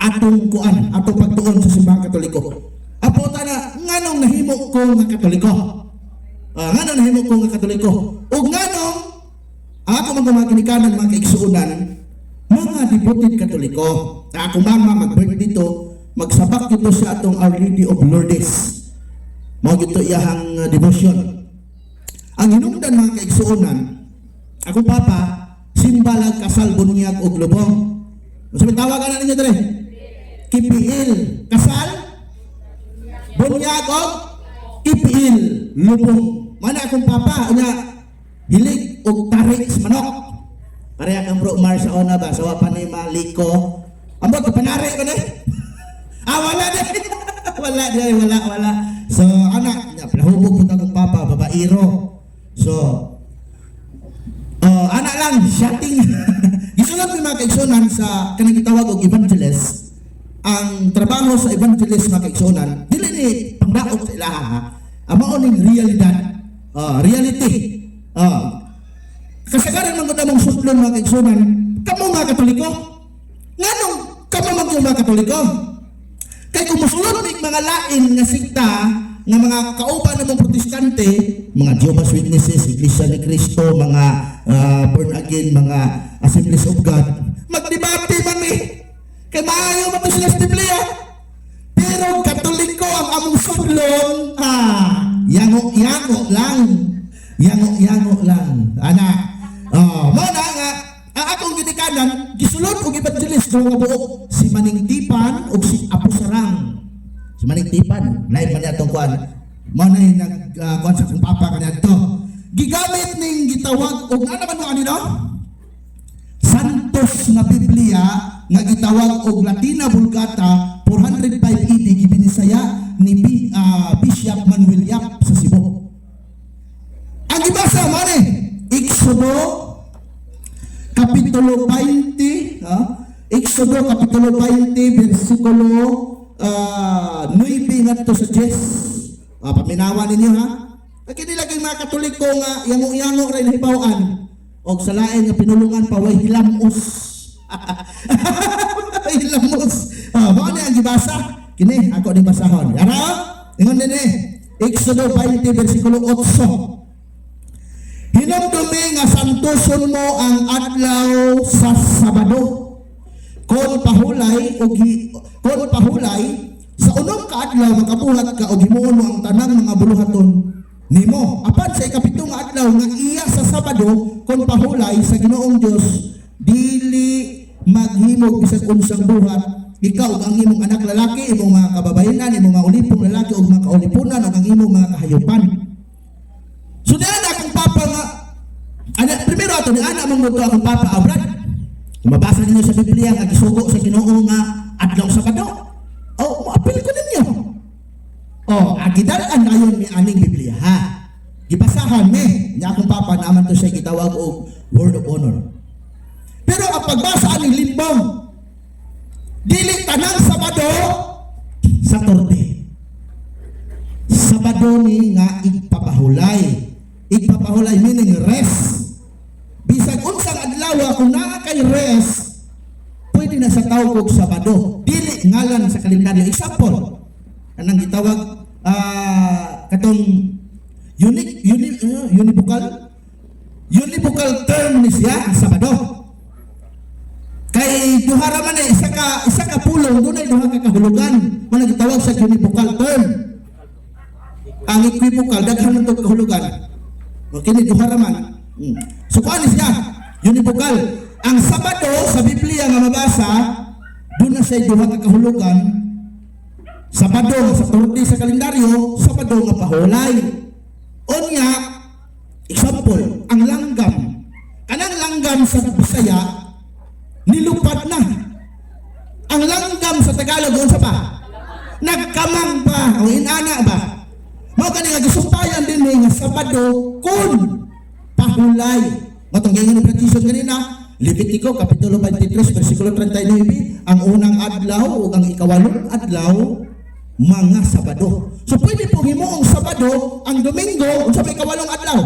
atong kuan, atong pagtuon sa simbahang Katoliko. Apo ta na nganong nahimo ko nga Katoliko? Nganong nahimo ko nga Katoliko? Ug nganong ako magmakinikanan mga kaigsuonan, mga devoted Katoliko. Ako mama mag-birthday dito, magsabak dito sa atong Our Lady of Lourdes. Mao gito iyahang devotion. Ang hinungdan mga kaigsuonan, ako papa simbalag kasal bunyag og lubong. Sabi tawagan na ninyo dere. Kipil, kasal bunyag og kipil, lubong. Mana akong papa unya hilig og tarik sa manok. Pareha kang bro Mar sa ona ba sawa pa ni maliko. Ambot panari ko ni. Wala din. wala. So anak, pinahubog po akong papa, babairo. So anak lang, shouting. Gisunod ni mga kaigsunan sa kanang gitawag og evangelist. Ang trabaho sa evangelist mga kaigsunan, dili ni pangdaot sa ilaha. Mao ning realidad, reality. Kasagaran man gud among suplon mga kaigsunan, kamo mga Katoliko. Nganong kamo mga Katoliko? Kay kung musulod ni mga lain nga sikta nga mga kauban namong protestante, mga Jehovah's Witnesses, Iglesia ni Cristo, mga born again, mga Assemblies of God, magdebate man ni. Kay maayo man to sila sa Biblia. Pero Katoliko ang among suplon, yango lang. Ana, mo na nga, akong ginikanan, gisulod og evangelist nga buok si Maning Tipan ug si Apo Sarang. Si Maning Tipan, live man atong kuan. Mao na kuan sa akong papa kanadto. Gigamit ning gitawag og ano man mo anino? Santos nga Biblia nga gitawag og Latina Vulgata 405 AD gibinisaya ni Bishop Manuel Yap sa Cebu. Ang gibasa mo ni Exodo Kapitulo 20, Exodo Kapitulo 20, versikulo 9 ngadto sa 10. Paminawa ninyo ha. Kini lagi mga Katoliko nga yango-yango ray nahibawaan og sa lain nga pinulungan pa way hilamos. Hilamos. Mao ni ang gibasa. Kini ako ni basahon. Ara, ingon ni Exodo 20 versikulo 8. Hinumdumi nga santuson mo ang adlaw sa Sabado. Kon pahulay sa unong ka adlaw makabuhat ka og himuon mo ang tanang mga buluhaton nimo. Apan sa ikapito nga adlaw nga iya sa Sabado kon pahulay sa Ginoong Dios dili maghimog bisag unsang buhat. Ikaw ug ang imong anak lalaki, imong mga kababayenan, imong mga ulipong lalaki ug mga kaulipunan ug ang imong mga kahayupan. So diyan akong papa nga primero ato ni ana mong muto akong papa Abrad. Kung mabasa ninyo sa Biblia nga gisugo sa Ginoo nga adlaw Sabado. Maapil ko ninyo. Agidalaan ayon ni aning Biblia ha. Gibasahan ni nya akong papa naman to siya gitawag og word of honor. Pero ang pagbasa aning limbong dili tanang Sabado Saturday. Sabado ni nga igpapahulay. Igpapahulay meaning rest. Bisag unsang adlaw kung naa kay rest, pwede na sa tawag og Sabado. Dili ngalan sa kalendaryo. Example, anang gitawag katong univocal term ni siya Sabado. Kay duha ra man isa ka pulong dunay duha ka kahulugan. Mo gitawag sa univocal term. Ang equivocal daghan man tog kahulugan. Kini duha ra man. So kuan siya univocal. Ang Sabado sa Biblia nga mabasa doon na siya duha ka kahulugan. Sabado sa Saturday sa kalendaryo, Sabado nga pahulay. Unya example, ang langgam. Kanang langgam sa Bisaya, nilupad na. Ang langgam sa Tagalog, unsa pa? Nagkamang pa, o inana ba? Mao kani nga gisumpayan din nga Sabado kun pahulay. Matunggangan ng tradisyon kanina, Levitico kapitulo 23 bersikulo 39, ang unang adlaw ug ang ikawalong adlaw mga Sabado. So pwede po himuong Sabado, ang Domingo unsa may ikawalong adlaw.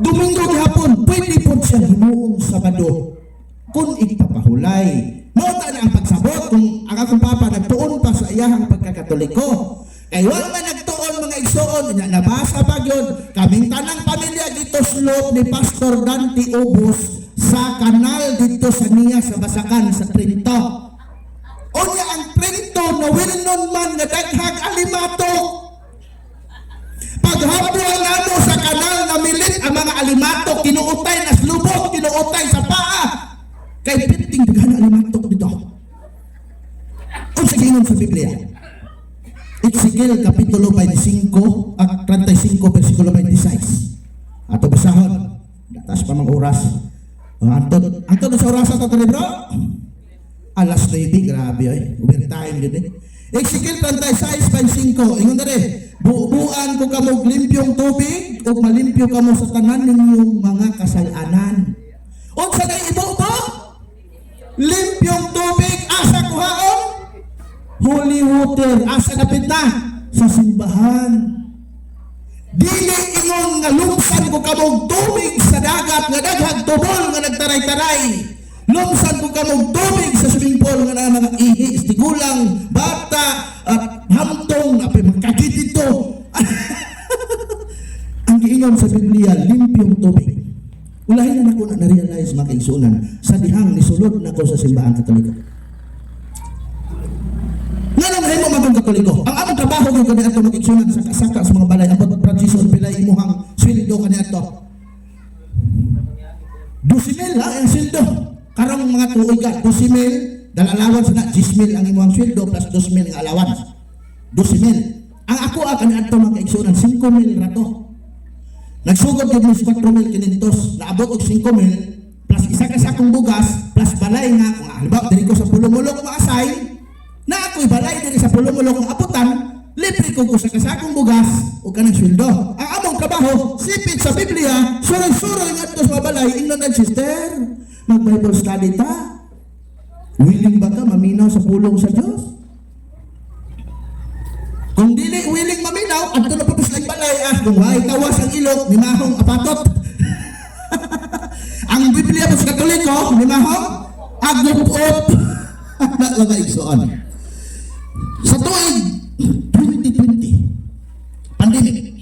Domingo gihapon, pwede po siya himuong Sabado kung ipapahulay. Mao ta na ang pagsabot kung ang akong papa nagtuon pa sa iyahang pagkakatoliko. Kay wala man nagtuon mga igsoon, nabasa pa yun, kaming tanang pamilya dito sulod ni Pastor Dante Obos sa kanal dito sa niya sa Basakan sa Trinto. Unya ang Trinto na well-known man nga daghang alimato. Paghapon namo sa kanal na milit ang mga alimato, kinuutay na slubot, kinuutay sa paa. Kay piting daghang alimato dito. Unsa giingon sa Biblia? Ezekiel kapitulo 25 at 35 bersikulo 26. Ato basahon. Datas pa mang oras. Antod sa oras ato tani bro. Alas 9, grabe oy. Overtime gid eh. Ezekiel 36:5. Ingon dere, buuan ko kamo limpyong tubig ug malimpyo kamo sa tanan ninyong mga kasalanan. Unsa na ibo ba? Limpyong tubig asa kuhaon? Holy water, asa kapit na? Sa simbahan. Dili ingon nga lumsan ko kamong tubig sa dagat nga daghang tubol nga nagtaray-taray. Lumsan ko kamong tubig sa swimming pool nga na mga ihi, tigulang, bata, at hamtong, apay magkakit dito. Ang giingon sa Biblia, limpyong tubig. Ulahin na ako na-realize mga kaigsunan sa dihang nisulod na ko sa simbahan Katoliko. Nga naman mo magong Katoliko. Ang among trabaho yung kanya ito mag-igsunan sa kasaka sa mga balay. Ang pag-tradisyon pilay imuhang sweldo kanya ito. 12,000 ha, ang sweldo. Karang mga tuoy ka, 12,000, dal allowance na, 10,000 ang imuhang sweldo plus 2,000 ang allowance. 12,000. Ang ako kanya ito mag-igsunan, 5,000 rato. Nagsugod yung 4,500, naabot og 5,000, plus isa ka sa akong bugas, plus balay nga, kung halimbawa, diri ko sa Pulumulok ma-assign, na ako'y balay diri sa Pulumulok ng aputan, libre ko sa kasakong bugas o kanang sweldo. Ang among trabaho, sipit sa Biblia, suroy-suroy nga ito sa balay, ingnon ang sister, mag-Bible study ta. Willing ba ka maminaw sa pulong sa Diyos? Kung dili willing maminaw, adto na pagkos lang balay, kung waay tawas ang ilok, nimahong apatot. Ang Biblia po sa Katoliko, nimahong agupot. Mga igsoon. Sa tuig 2020, pandemic,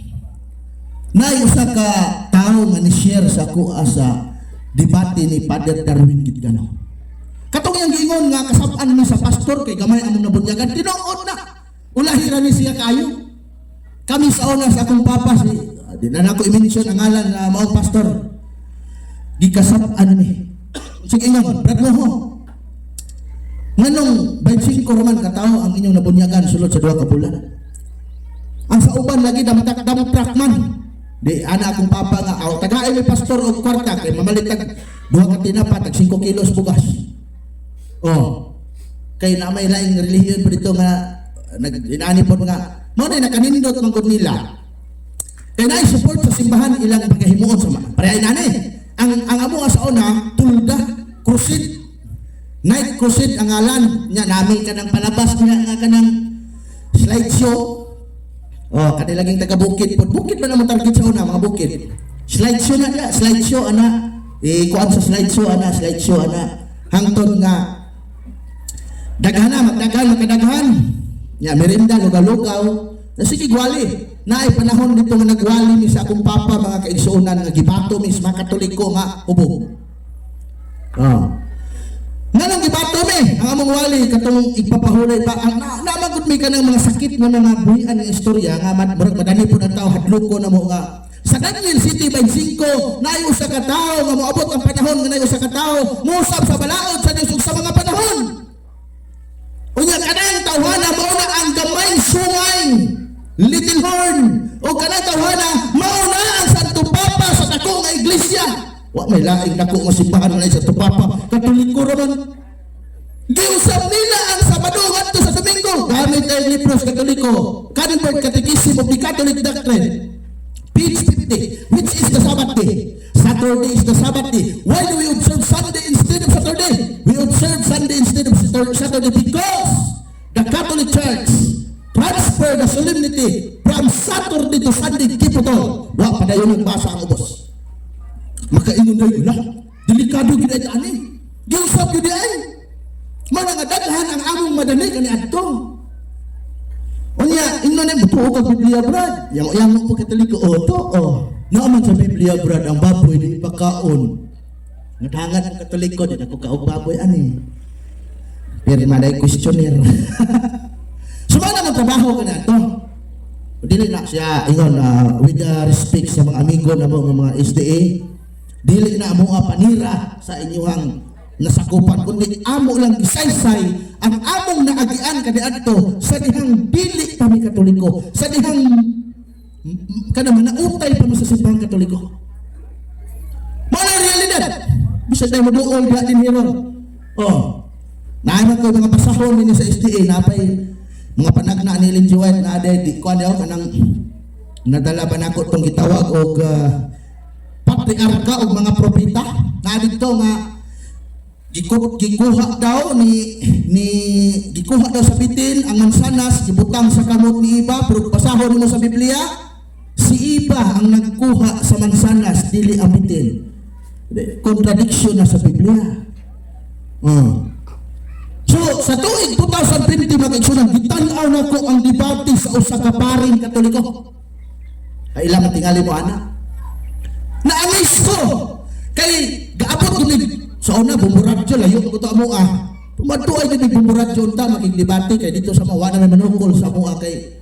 usa ka tao nga ni-share sa kuha sa debate ni Father Darwin Kitgano. Katong yung gingon nga kasabaan ni sa pastor kay gamay among nabunyagan, tinuod na. Ulahi ra ni siya kayo. Kami sa una sa akong papa, di na ako i-mention ang ngalan na maong pastor. Gikasabaan ni. Sige ingon, brad mo ho. Nganong 25 raman katao ang inyong nabunyagan sulod sa 2 ka bulan. Ang sa uban lagi damtrak man. Di ana akong papa nga tagaay may pastor og kwarta kay mamalitag 2 ka tinapa tag 5 kilos bugas. Oh. Kay na may laing relihiyon po dito nga nag-inani po nga mo na nakanindot man gud nila. Kay naay support sa simbahan ilang pagahimuon sa parehay nani. Ang amo sa una tulda crusade. Night crusade ang ngalan nya namin kanang palabas nga kanang slideshow. Oh, kanilaging taga bukid po. Bukid man ang target sa una mga bukid. Slideshow na dia, slideshow ana. Kuan sa slideshow ana. Hangtod nga daghana magdaghan. Nya merinda lugaw-lugaw. Sige gwali. Naay panahon dito nga nagwali ni sa akong papa mga kaigsuonan nga gibato mis mga Katoliko nga ubog. Oh. Nanong gibato mi ang among wali katong igpapahulay pa ang namagud mi kanang mga sakit nga mga buhian nga istorya nga murag madani pud ang tao hadloko na mo nga sa Daniel City 25 naay usa ka tawo nga moabot ang panahon nga naay usa ka tawo musab sa balaod sa Dios ug sa mga panahon. Unya kanang tawhana mao na ang gamay sungay Little Horn o kanang tawhana mao na ang Santo Papa may laing dako nga simbahan na sa tupapa. Katoliko raman. Giusap nila ang Sabado ngadto sa Domingo. Gamit ay libros Katoliko. Convert Catechism of the Catholic Doctrine. Page 50. Which is the Sabbath day? Saturday is the Sabbath day. Why do we observe Sunday instead of Saturday? We observe Sunday instead of Saturday because the Catholic Church transfer the solemnity from Saturday to Sunday. Keep it all. Wa pa dayon nagbasa ang ubos. Makaingon na yun, delikado gid ay ani. Giusap yun ay. Mga nga daghan ang among madani kani adto. Unya, ingnon ni butuo ka Biblia brad. Yang mo po Katoliko to. Naaman sa Biblia brad ang baboy di pakaon. Ngadangan ang Katoliko di ako kaog baboy ani. Pero maday questionnaire. Sumana man trabaho ka na to. Dili na siya ingon with respect sa mga amigo na mga SDA. Dili na mo panira sa inyong nasakupan kundi amo lang gisaysay ang among naagian kaniadto sa dihang dili pa mi Katoliko, sa dihang kada man nautay pa mo sa simbahang Katoliko. Mao na realidad. Bisag tayo moduol diha din hiron. Naay ko mga basahon ninyo sa SDA napay mga panagna ni Ellen G. White na aday di ko daw kanang nadala ba nako tong gitawag og patriarka og mga propeta na dito nga gikuha daw gikuha daw sa bitin ang mansanas gibutang sa kamot ni iba pero basahon mo sa Biblia si iba ang nagkuha sa mansanas dili ang bitin. Contradiction na sa Biblia. So sa tuig 2020 mag-igsunan gitan-aw nako ang debate sa usa ka paring Katoliko. Ay ilang tingali mo ana. Naamis ko kay gaabot gid sa una bumuradyo layo ko to amo Pumatuay na may bumuradyo unta makigdebate kay dito sa mawa na may manungkol sa amo kay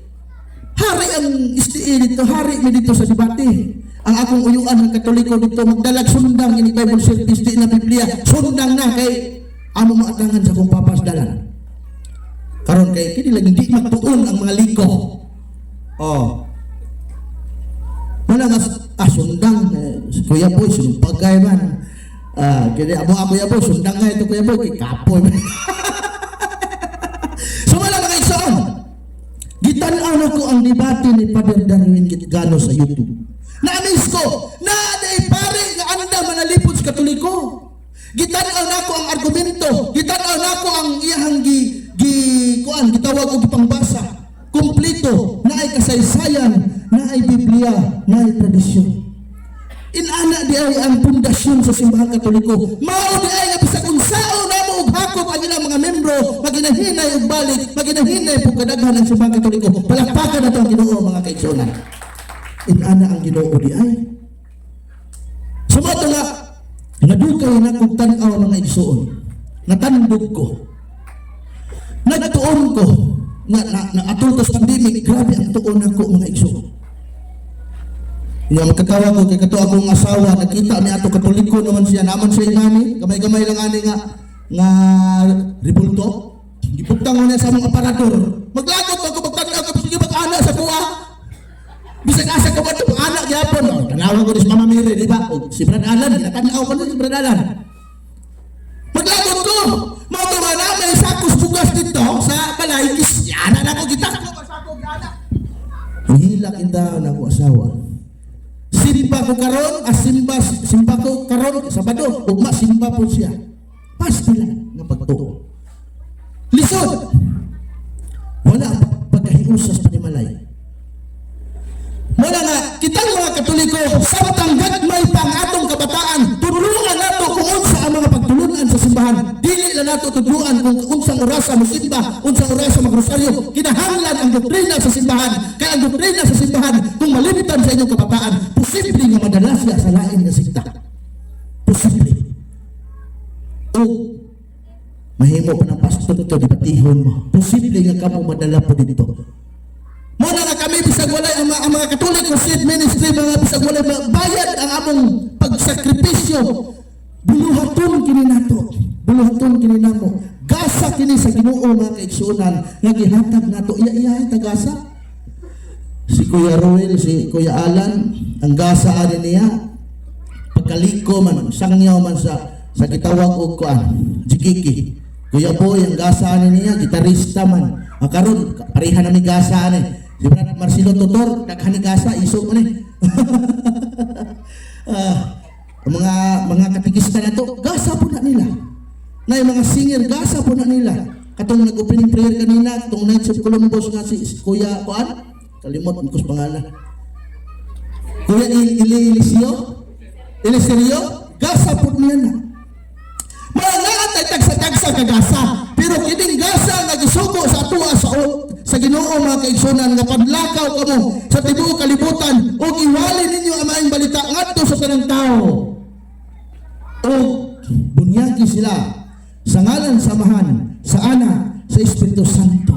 hari ang SDA dito, hari mi dito sa debate. Ang akong uyuan ng Katoliko dito magdalag sundang ini Bible service di na Biblia. Sundang na kay amo maatangan sa kong papasdalan. Karon kay kini lagi di magtuon ang mga liko. Wala nga sundang Kuya Boy sumpagay man. Kaya amo ya Boy sundang nga ito Kuya Boy kay kapoy. So wala mga igsoon. Gitanaw na ko ang debate ni Father Darwin Gitgano sa YouTube. Na-miss ko na day pare nga anda manalipod sa Katoliko. Gitanaw na ko ang argumento, gitanaw na ko ang iyang gitawag og pangbasa. Kompleto na ay kasaysayan, na ay Biblia, na ay tradisyon. Inana di ay ang pundasyon sa simbahang Katoliko. Mao di ay nga bisag unsao namo og hakop ang ilang mga membro, maginahinay og balik, maginahinay pug kadaghan ang simbahang Katoliko. Palakpakan nato ang Ginoo mga kaigsoon. Inana ang Ginoo di ay. Sumato nga nadugay na kog tan-aw mga igsoon. Natandog ko. Nagtuon ko na atol sa pandemic, grabe ang tuon ako mga igsoon. Yung magkatawa ko kay kato akong asawa, nakita ni ato Katoliko naman siya, naman siya ingani, gamay-gamay lang ani nga ribulto. Giputang mo na sa mga aparador. Maglagot ako magtanaw ka sige mag-ana sa kuha. Bisag asa ka ba ito anak gyapon. Tanawan ko ni Mama Mary, di ba? O si Brad Alan, natanaw pa na si Brad Alan. Maglagot ko. Mautuwa na may sakos bugas dito sa balay. Yana na ko gitak ko sakos yana. Hila kinta na ko asawa. Simba ko karon, simba ko karon Sabado, ugma simba po siya. Pasti lang nga pagtuo. Lisod. Wala pagkahiusas pa ni Malay. Wala nga, kitang mga Katoliko, samtang gagmay pa ang atong kabataan, tudluan nato kung unsa ang mga pagtulunan sa simbahan. Dili lang nato tudluan kung unsang orasa mo simba, unsang orasa magrosaryo. Kinahanglan ang doktrina sa simbahan. Kaya ang doktrina sa simbahan, kung malimitan sa inyong kabataan, posible nga madala siya sa lain nga sikta. Posible. O mahimo pa ng pastor ito, dibatihon mo. Posible nga kamo madala po dito. Muna nga kami bisag walay ang mga Katoliko Seed Ministry, mga bisag walay bayad ang among pagsakripisyo. Buluhaton kini nato. Buluhaton kini namo. Gasa kini sa Ginoo mga kaigsuonan nga gihatag nato. Iya tagasa. Si Kuya Roel, si Kuya Alan, ang gasa ani niya. pagkaliko man, sangyaw man sa gitawag og kuan, jikiki. Kuya Boy, ang gasa niya, gitarista man. Karon pareha na ni gasa ni. Si Brad Marcelo Tutor, daghan ni gasa, isog man ni. Ang mga katikista na to, gasa po na nila. Na yung mga singer, gasa po na nila. Katong nag-opening prayer kanina, katong Knights of Columbus nga si Kuya Kuan, kalimot ang kus pangalan. Kuya Ilisio, gasa po niya na. Malangaan ay tagsa-tagsa kagasa, pero kining gasa nga gisugo sa atua sa Ginoo mga kaigsunan nga padlakaw kamo sa tibuok kalibutan ug iwali ninyo ang maayong balita ngadto sa tanang tao. O bunyagi sila sa ngalan samahan sa Anak sa Espiritu Santo.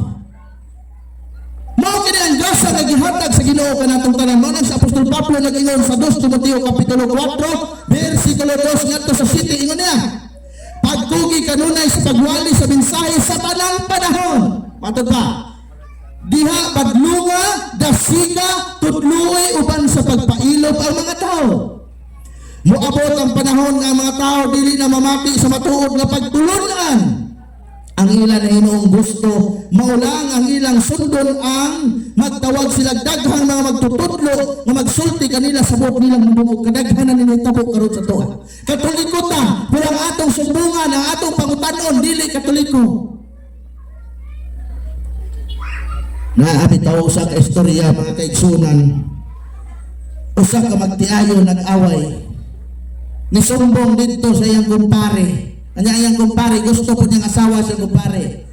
Mao kini ang gasa nga gihatag sa Ginoo kanatong tanan. Mao sa Apostol Pablo nag-ingon sa 2 Timoteo kapitulo 4 bersikulo 2 ngadto sa 7 ingon niya, pagkugi kanunay sa pagwali sa mensahe sa tanang panahon. Matod pa, diha paglunga, dasiga, tutluoy uban sa pagpailog ang mga tao. Moabot ang panahon nga ang mga tao dili na mamati sa matuod nga pagtulunan. Ang ilan na hinoong gusto, maulang ang ilang sundon ang magtawag sila daghang mga magtutudlo nga magsulti kanila sa buot nilang bungog. Kadaghanan nila tabok karon sa tuwa. Katoliko ta, pero ang atong sumbungan, ang atong pangutanon, dili katoliko. Naabitaw sa kaistorya mga kaigsunan, usa ka magtiayo nag-away. Nisumbong dito sa iyang kumpare. Kanya iyang kumpare, gusto po niyang asawa sa kumpare.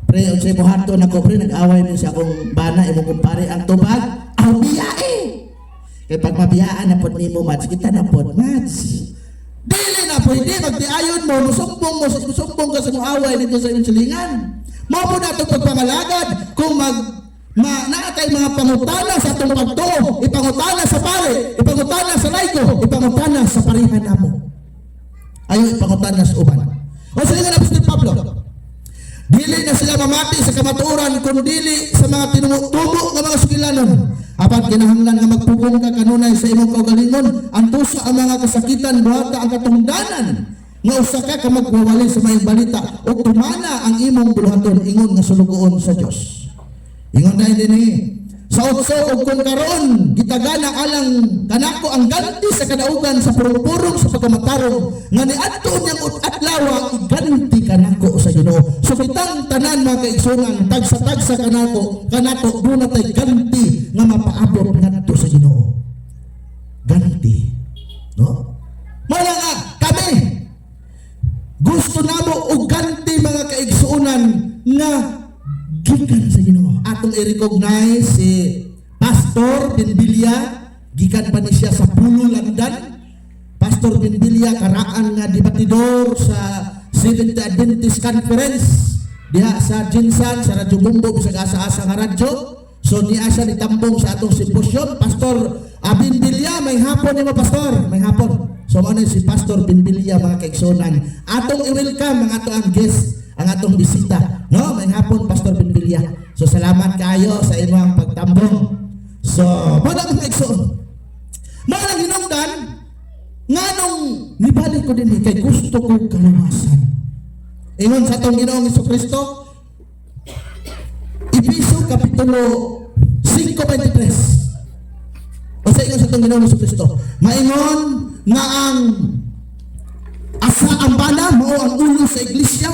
Pre, unsay buhaton ako, pre, nag-away din sa akong bana, imong kumpare, ang tubag, ang biyae. Kaya pag mabiyaan na po ni mo, Mats, kita na po, Mats. Dili na po, hindi, magtiayon mo, musumbong ka sa mong away dito sa iyong silingan. Mo po na itong pagpangalagad, kung naatay mga pangutana sa itong pagtuo, ipangutana sa pare, ipangutana sa laigo, ipangutana sa parihan na mo. Ayaw ipangutana sa uban. O sila nga Apostol Pablo, dili na sila mamati sa kamatuoran, kung dili sa mga tinutubo ng mga sugilanon. Apat kinahanglan nga magpugong ka kanunay sa imong kaugalingon, antusa ang mga kasakitan, buhata ang katungdanan, nga usa ka magwawali sa may balita, o tumana ang imong buluhaton, ingon nga sulugoon sa Dios. Ingon na din sa utso og kung karon gitagana alang kanako ang ganti sa kadaugan sa purong-purong sa pagkamatarong nga niadto niyang adlaw iganti kanako sa Ginoo. So kitang tanan mga kaigsunan tagsa-tagsa kanato duna tay ganti nga mapaabot ngadto sa Ginoo. Ganti, no? Mala nga kami gusto namo og ganti mga kaigsunan nga gikan sa Ginoo. Atong i-recognize si Pastor Binbilia, gikan pa ni siya sa Pulo Landan. Pastor Binbilia karaan nga debatidor sa Seventh Adventist Conference diha sa Jinsan sa Radyo Bumbo bisag asa-asa nga radyo. So niya siya nitambong sa atong simposyon. Pastor Binbilia, may hapon ni mo pastor, may hapon. So ano si Pastor Binbilia mga kaigsunan. Atong i-welcome ang atong guest, ang atong bisita, no? May hapon Pastor Binbilia. So salamat kayo sa imong pagtambong. So wala kang kaigsuon. Mga hinungdan nganong nibalik ko din kay gusto ko kaluwasan. Ingon sa atong Ginoong Jesucristo, Efeso kapitulo 5:23. O sa ingon sa atong Ginoong Jesucristo, maingon nga ang ang bana mao ang ulo sa iglesia,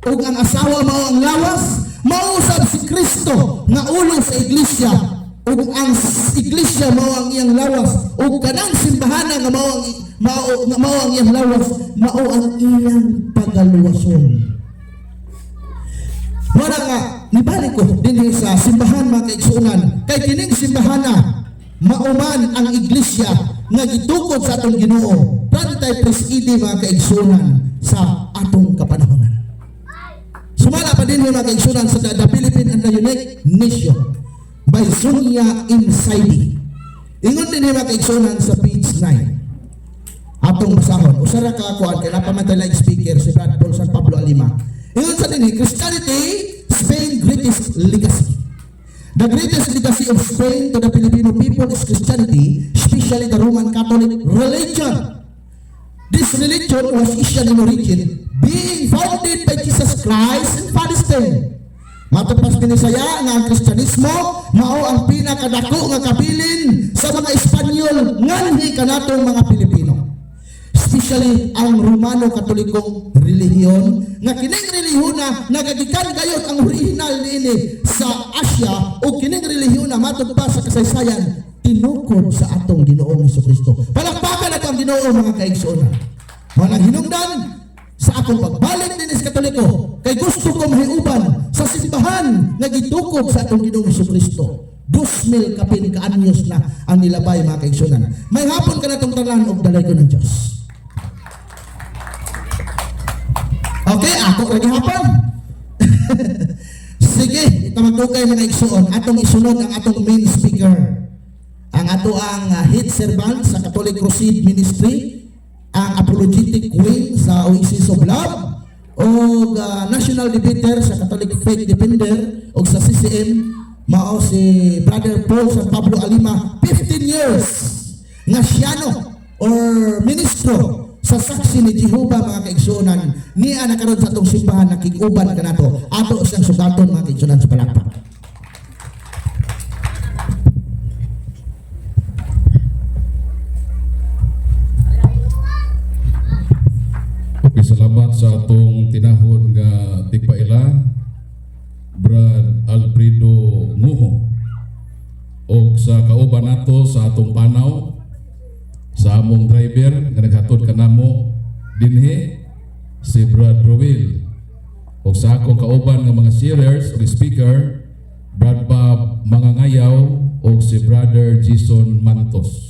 ug ang asawa mao ang lawas, mausab si Kristo nga ulo sa iglesia, ug ang iglesia mao ang iyang lawas, ug kanang simbahan nga mao ang iyang lawas, mao ang iyang pagaluwason. Wala nga nibalik ko dinhi sa simbahan mga kaigsunan, kay kining simbahana mauman ang iglesia nga gitukod sa atong Ginoo, plantay presidi mga kaigsunan sa atong kapanahonan. Sumala pa din mga kaigsunan sa The Philippine and the Unique Nation by Sonia Insaidi. Ingon din mga kaigsunan sa page 9. Atong basahon. Usara ka kuan kay napamatay like speaker si Brad Paul San Pablo Alima. Ingon sa din Christianity, Spain greatest legacy. The greatest legacy of Spain to the Filipino people is Christianity, especially the Roman Catholic religion. This religion was Asian in origin, being founded by Jesus Christ in Palestine. Matapos pinisaya nga ang Kristyanismo mao ang pinakadako nga kabilin sa mga Espanyol nganhi kanatong mga Pilipino. Especially ang Romano Katolikong relihiyon nga kining relihiyon na nagagikan gayud ang original niini sa Asia o kining relihiyon na matod pa sa kasaysayan tinukod sa atong Ginoong Hesukristo. Palakpakan nato ang Ginoo mga kaigsuonan. Walang hinungdan sa akong pagbalik din sa Katoliko kay gusto ko mahiuban sa simbahan nga gitukod sa atong Ginoong Hesukristo. 2,000 kapin kaanyos na ang nilabay mga kaigsuonan. May hapon ka na itong tanan og dalay ko ng Diyos. Okay, ako lagi hapon. Sige, ito magtukay mga igsuon. Atong isunod ang atong main speaker. Ang ato ang head servant sa Catholic Crusade Ministry, ang apologetic wing sa Oasis of Love, o national debater sa Catholic Faith Defender o sa CCM, mao si Brother Paul San Pablo Alima, 15 years nga siyano or ministro sa saksi ni Jehovah mga kaigsuonan niya nakaroon sa atong simbahan nakikuban ka nato ato siyang sugaton mga kaigsuonan sa palakpak. Okay, salamat sa atong tinahod nga tigpaila Brad Alfredo Muho o sa kauban nato sa atong panaw sa among driver nga naghatod kanamo dinhi si Brad Rowell o sa akong kauban nga mga sharers o speaker Brad Bob Mangangayaw o si Brother Jason Mantos.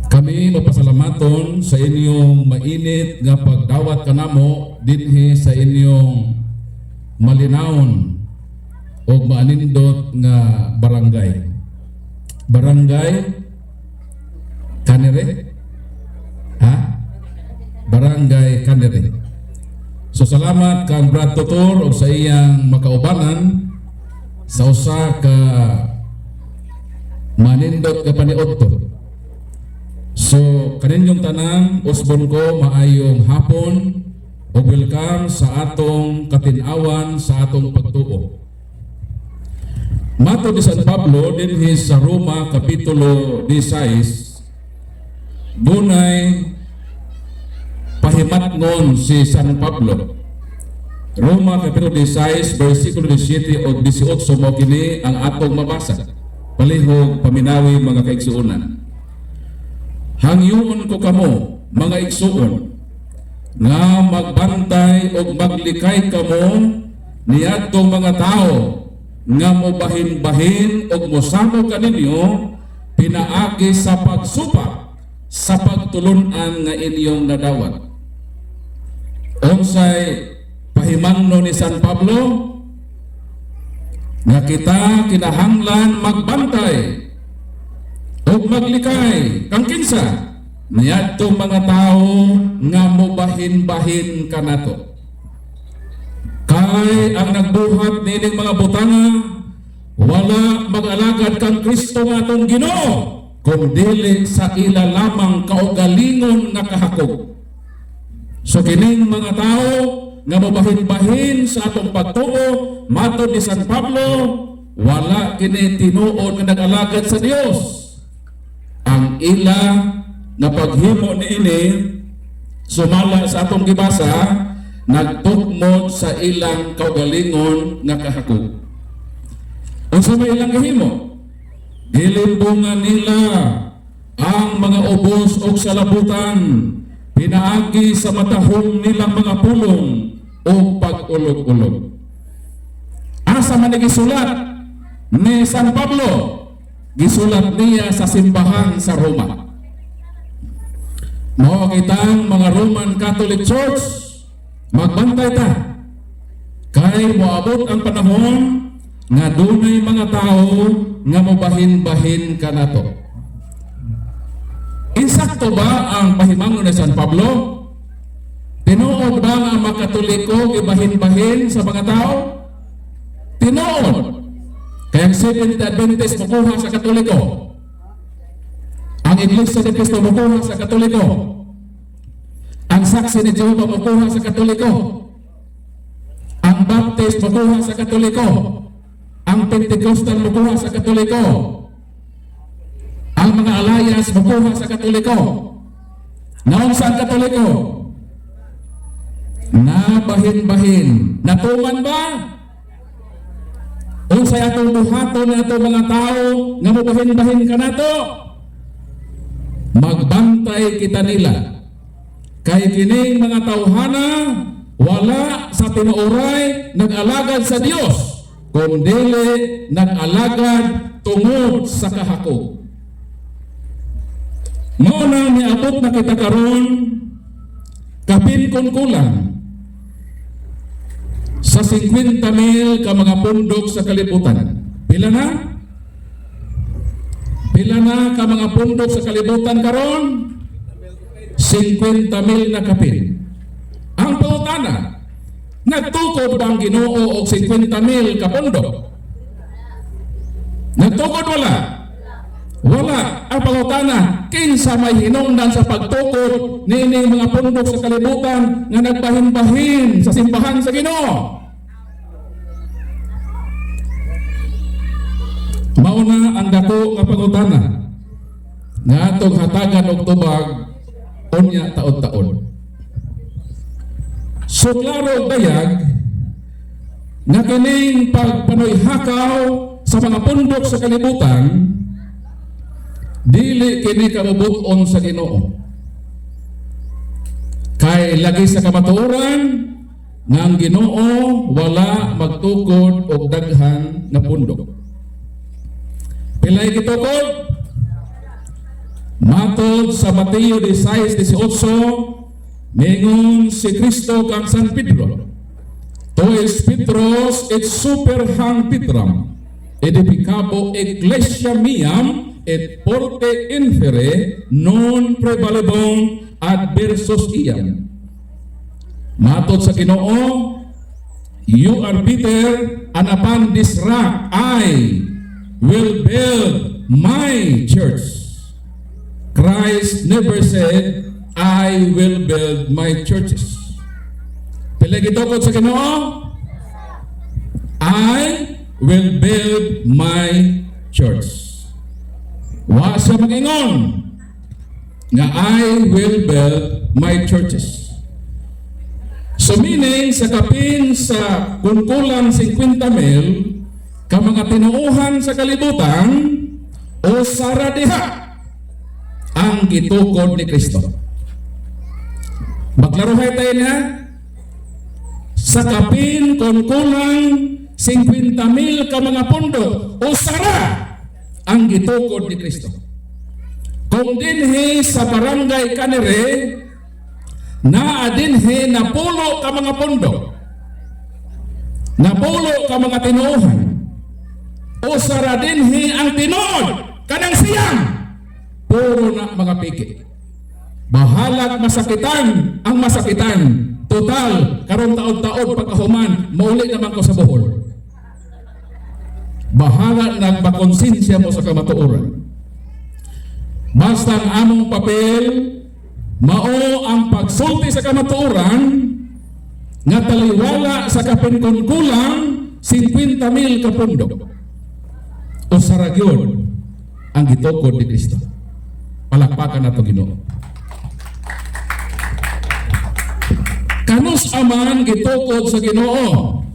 Kami mapasalamaton sa inyong mainit nga pagdawat kanamo dinhi sa inyong malinawon o maanindot nga barangay. Kanere? Ha? Barangay Kanere. So salamat kang Brad Tutor o sa iyang makaubanan sa usa ka manindot ka paniudto. So kaninyong tanang usbon ko maayong hapon o welcome sa atong katinawan sa atong pagtuo. Mato di San Pablo dinhi sa Roma kapitulo 16 dunay pahimatngon si San Pablo. Roma kapitulo 16 bersikulo 17 o 18 mo kini ang atong mabasa. Palihog paminawi mga kaigsuonan. Hangyoon ko kamo mga igsuon nga magbantay o maglikay kamo niadtong mga tao nga mobahin-bahin o mosamo kaninyo pinaagi sa pagsupa sa pagtulunan nga inyong nadawat. Unsay pahimangno ni San Pablo nga kita kinahanglan magbantay o maglikay kang kinsa niadtong mga tao nga mobahin-bahin kanato. Kay ang nagbuhat nining mga butanga wala mag-alagad kang Kristo nga atong Ginoo kung dili sa ila lamang kaugalingon nga kahakog. So kining mga tao nga mabahin-bahin sa atong pagtuo matod ni San Pablo wala kini tinuod nga nag-alagad sa Dios. Ang ila nga paghimo niini sumala sa atong gibasa nagtukmod sa ilang kaugalingon nga kahakog. Unsa may ilang gihimo? Gilimbungan nila ang mga ubos o salabutan, pinaagi sa matahong nilang mga pulong o pag-ulog-ulog. Asa man gisulat ni San Pablo? Gisulat niya sa simbahan sa Roma. Mao kitang mga Roman Catholic Church, magbantay ta. Kay moabot ang panahon nga dunay mga tao nga mobahin-bahin kanato. Insakto ba ang pahimangon ni San Pablo? Tinuod ba nga ang mga Katoliko ibahin-bahin sa mga tao? Tinuod. Kaya ang Seventh Adventist makuha sa Katoliko. Ang Iglesia ni Cristo makuha sa Katoliko. Ang saksi ni Jehovah makuha sa Katoliko. Ang Baptist makuha sa Katoliko. Ang Pentecostal makuha sa Katoliko. Ang mga alliance makuha sa Katoliko. Naon sa Katoliko? Nabahin-bahin. Natuman ba? Unsay atong buhaton na itong mga tao nga mabahin-bahin ka na to? Magbantay kita nila. Kay kining mga tawhana wala sa tinuoray nag-alagad sa Dios, kundili nag-alagad tungod sa kahakog. Mao na niabot na kita karon kapin kon kulang sa 50,000 ka mga pundok sa kalibutan. Pila na? Pila na ka mga pundok sa kalibutan karon? 50,000 na kapin. Ang pangutana, nagtukod ba ang Ginoo og 50,000 ka pundok? Nagtukod wala? Wala. Ang pangutana, kinsa may hinungdan sa pagtukod nining mga pundok sa kalibutan nga nagbahin-bahin sa simbahan sa Ginoo? Mauna ang dako nga pangutana nga atong hatagan og tubag unya taon-taon. So klaro og bayag nga kining pagpanoy-hakaw sa mga pundok sa kalibutan dili kini kamubut-on sa Ginoo. Kay lagi sa kamatuoran nga ang Ginoo wala magtukod og daghan nga pundok. Pilay gitukod? Matod sa Mateo 16:18, mingon si Kristo kang San Pedro, Tois Petros et super hang Petram, edificabo ecclesia miam et porte infere non prevalebum adversus iam. Matod sa Ginoo, you are Peter, and upon this rock I will build my church. Christ never said, I will build my churches. Pila gitukod sa Ginoo? I will build my church. Wa siya mag-ingon nga I will build my churches. So meaning sa kapin sa kunkulang 50,000 ka mga tinuuhan sa kalibutan o saradiha ang gitukod ni Kristo. Maglaruhay tayo niya sa kapin kung kulang 50,000 ka mga pundo o sara ang gitukod ni Kristo. Kung dinhi sa barangay Kanire na dinhi na pulo ka mga pundo, na pulo ka mga tinuuhan, o sara dinhi ang tinod kanang siyang puro na mga piki. Bahalag masakitan ang masakitan. Total, karong taon-taon pagkahuman, mauli naman ko sa Bohol. Bahalag nagmakonsensya mo sa kamatuoran. Basta ang among papel, mao ang pagsulti sa kamatuoran, nga taliwala sa kapinkunkulang 50,000 ka pundok. O saragyon ang gitukod ni Kristo. Palakpakan nato Ginoo. Kanus aman gitukod sa Ginoo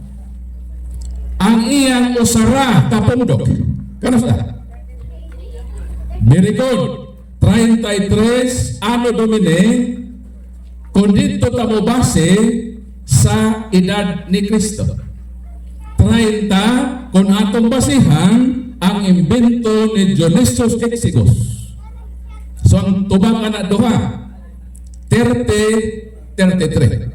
ang iyang usara ka pundok. Kanus na? Very good. 33 Anno Domini, kung dito tamo base sa edad ni Kristo. 30 kung atong basihan ang imbento ni Dionysius Exiguus. So ang tubang anak duha 30, 33.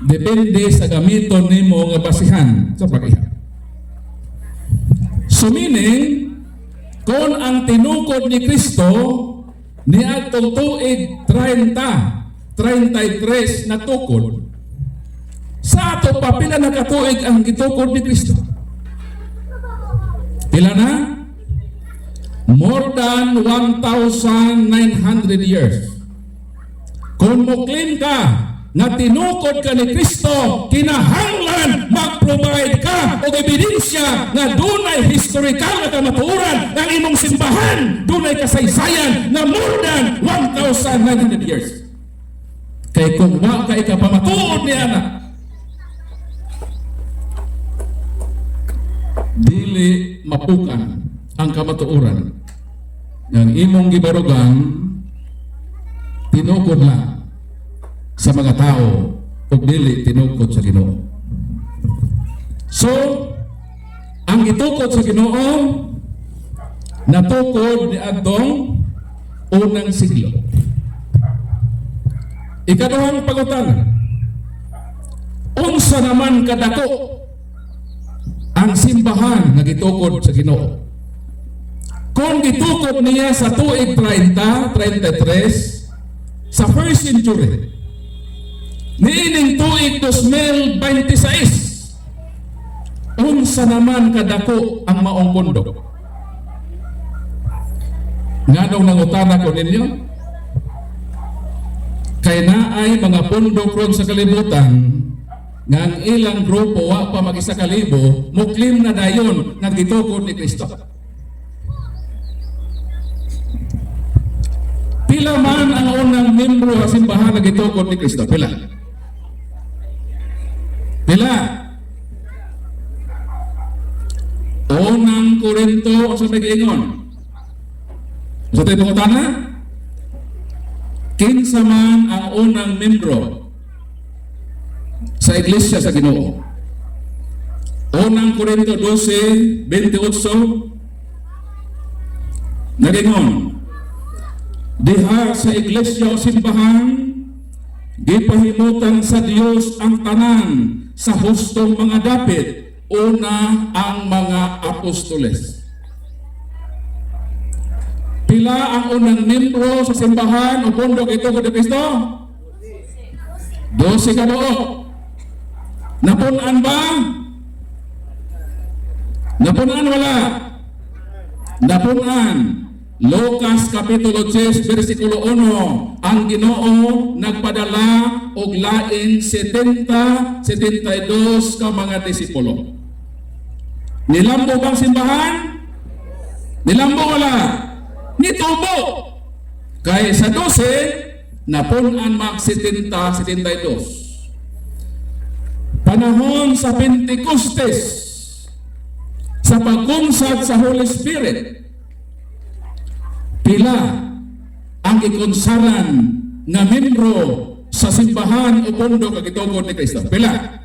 Depende sa gamiton nimo nga basihan sa pag-iha. So meaning, kung ang tinukod ni Kristo ni atong tuig 33 na tukod, sa ato pa pila na katuig ang gitukod ni Kristo? Pila na? More than 1,900 years. Kung muklin ka na tinukod ka ni Kristo, kinahanglan mag-provide ka o ebidensya na dunay historical na kamatuoran ng imong simbahan, dunay kasaysayan na more than 1,900 years. Kay kung wa kay ka pamatuod niya na, dili mapukan ang kamatuoran ng imong gibarugan, tinukod lang sa mga tao o dili tinukod sa Ginoo. So, ang itukod sa Ginoo natukod ni adtong unang siglo. Ikaduhang pangutana, unsa naman kadako ang simbahan nga gitukod sa Ginoo? Kung gitukod niya sa tuig 33 sa first century, niining tuig 2026, unsa naman kadako ang maong pundok? Nganong nangutana ko ninyo? Kay naay mga pundok ron sa kalibutan nga ang ilang grupo wa pa mag-isa kalibo, muklim na dayon nga gitukod ni Kristo. Pila man ang unang membro sa simbahan na gitukod ni Kristo? Pila? Pila? Unang Korinto sa nag-iingon. Sa tayo pangutana? Kinsa man ang unang membro sa iglesia sa Ginoo? Unang Korinto 12:28 nag-ingon, diha sa iglesia o simbahan, gipahimutan sa Dios ang tanan sa hustong mga dapit, una ang mga apostoles. Pila ang unang membro sa simbahan o pundok ito ni Kristo? 12 kabuo. Napunan ba? Napunan wala? Napunan. Lucas Kapitulo 10 versikulo 1, ang Ginoo nagpadala og laing 72 ka mga disipulo. Nilambo bang simbahan? Nilambo wala? Nitubo. Kaya sa 12 napunan mag 72. Panahon sa Pentecostes, sa pagkumsad sa Holy Spirit, pila ang ikonsaran na membro sa simbahan o pundok ang gitukod ni Kristo? Pila?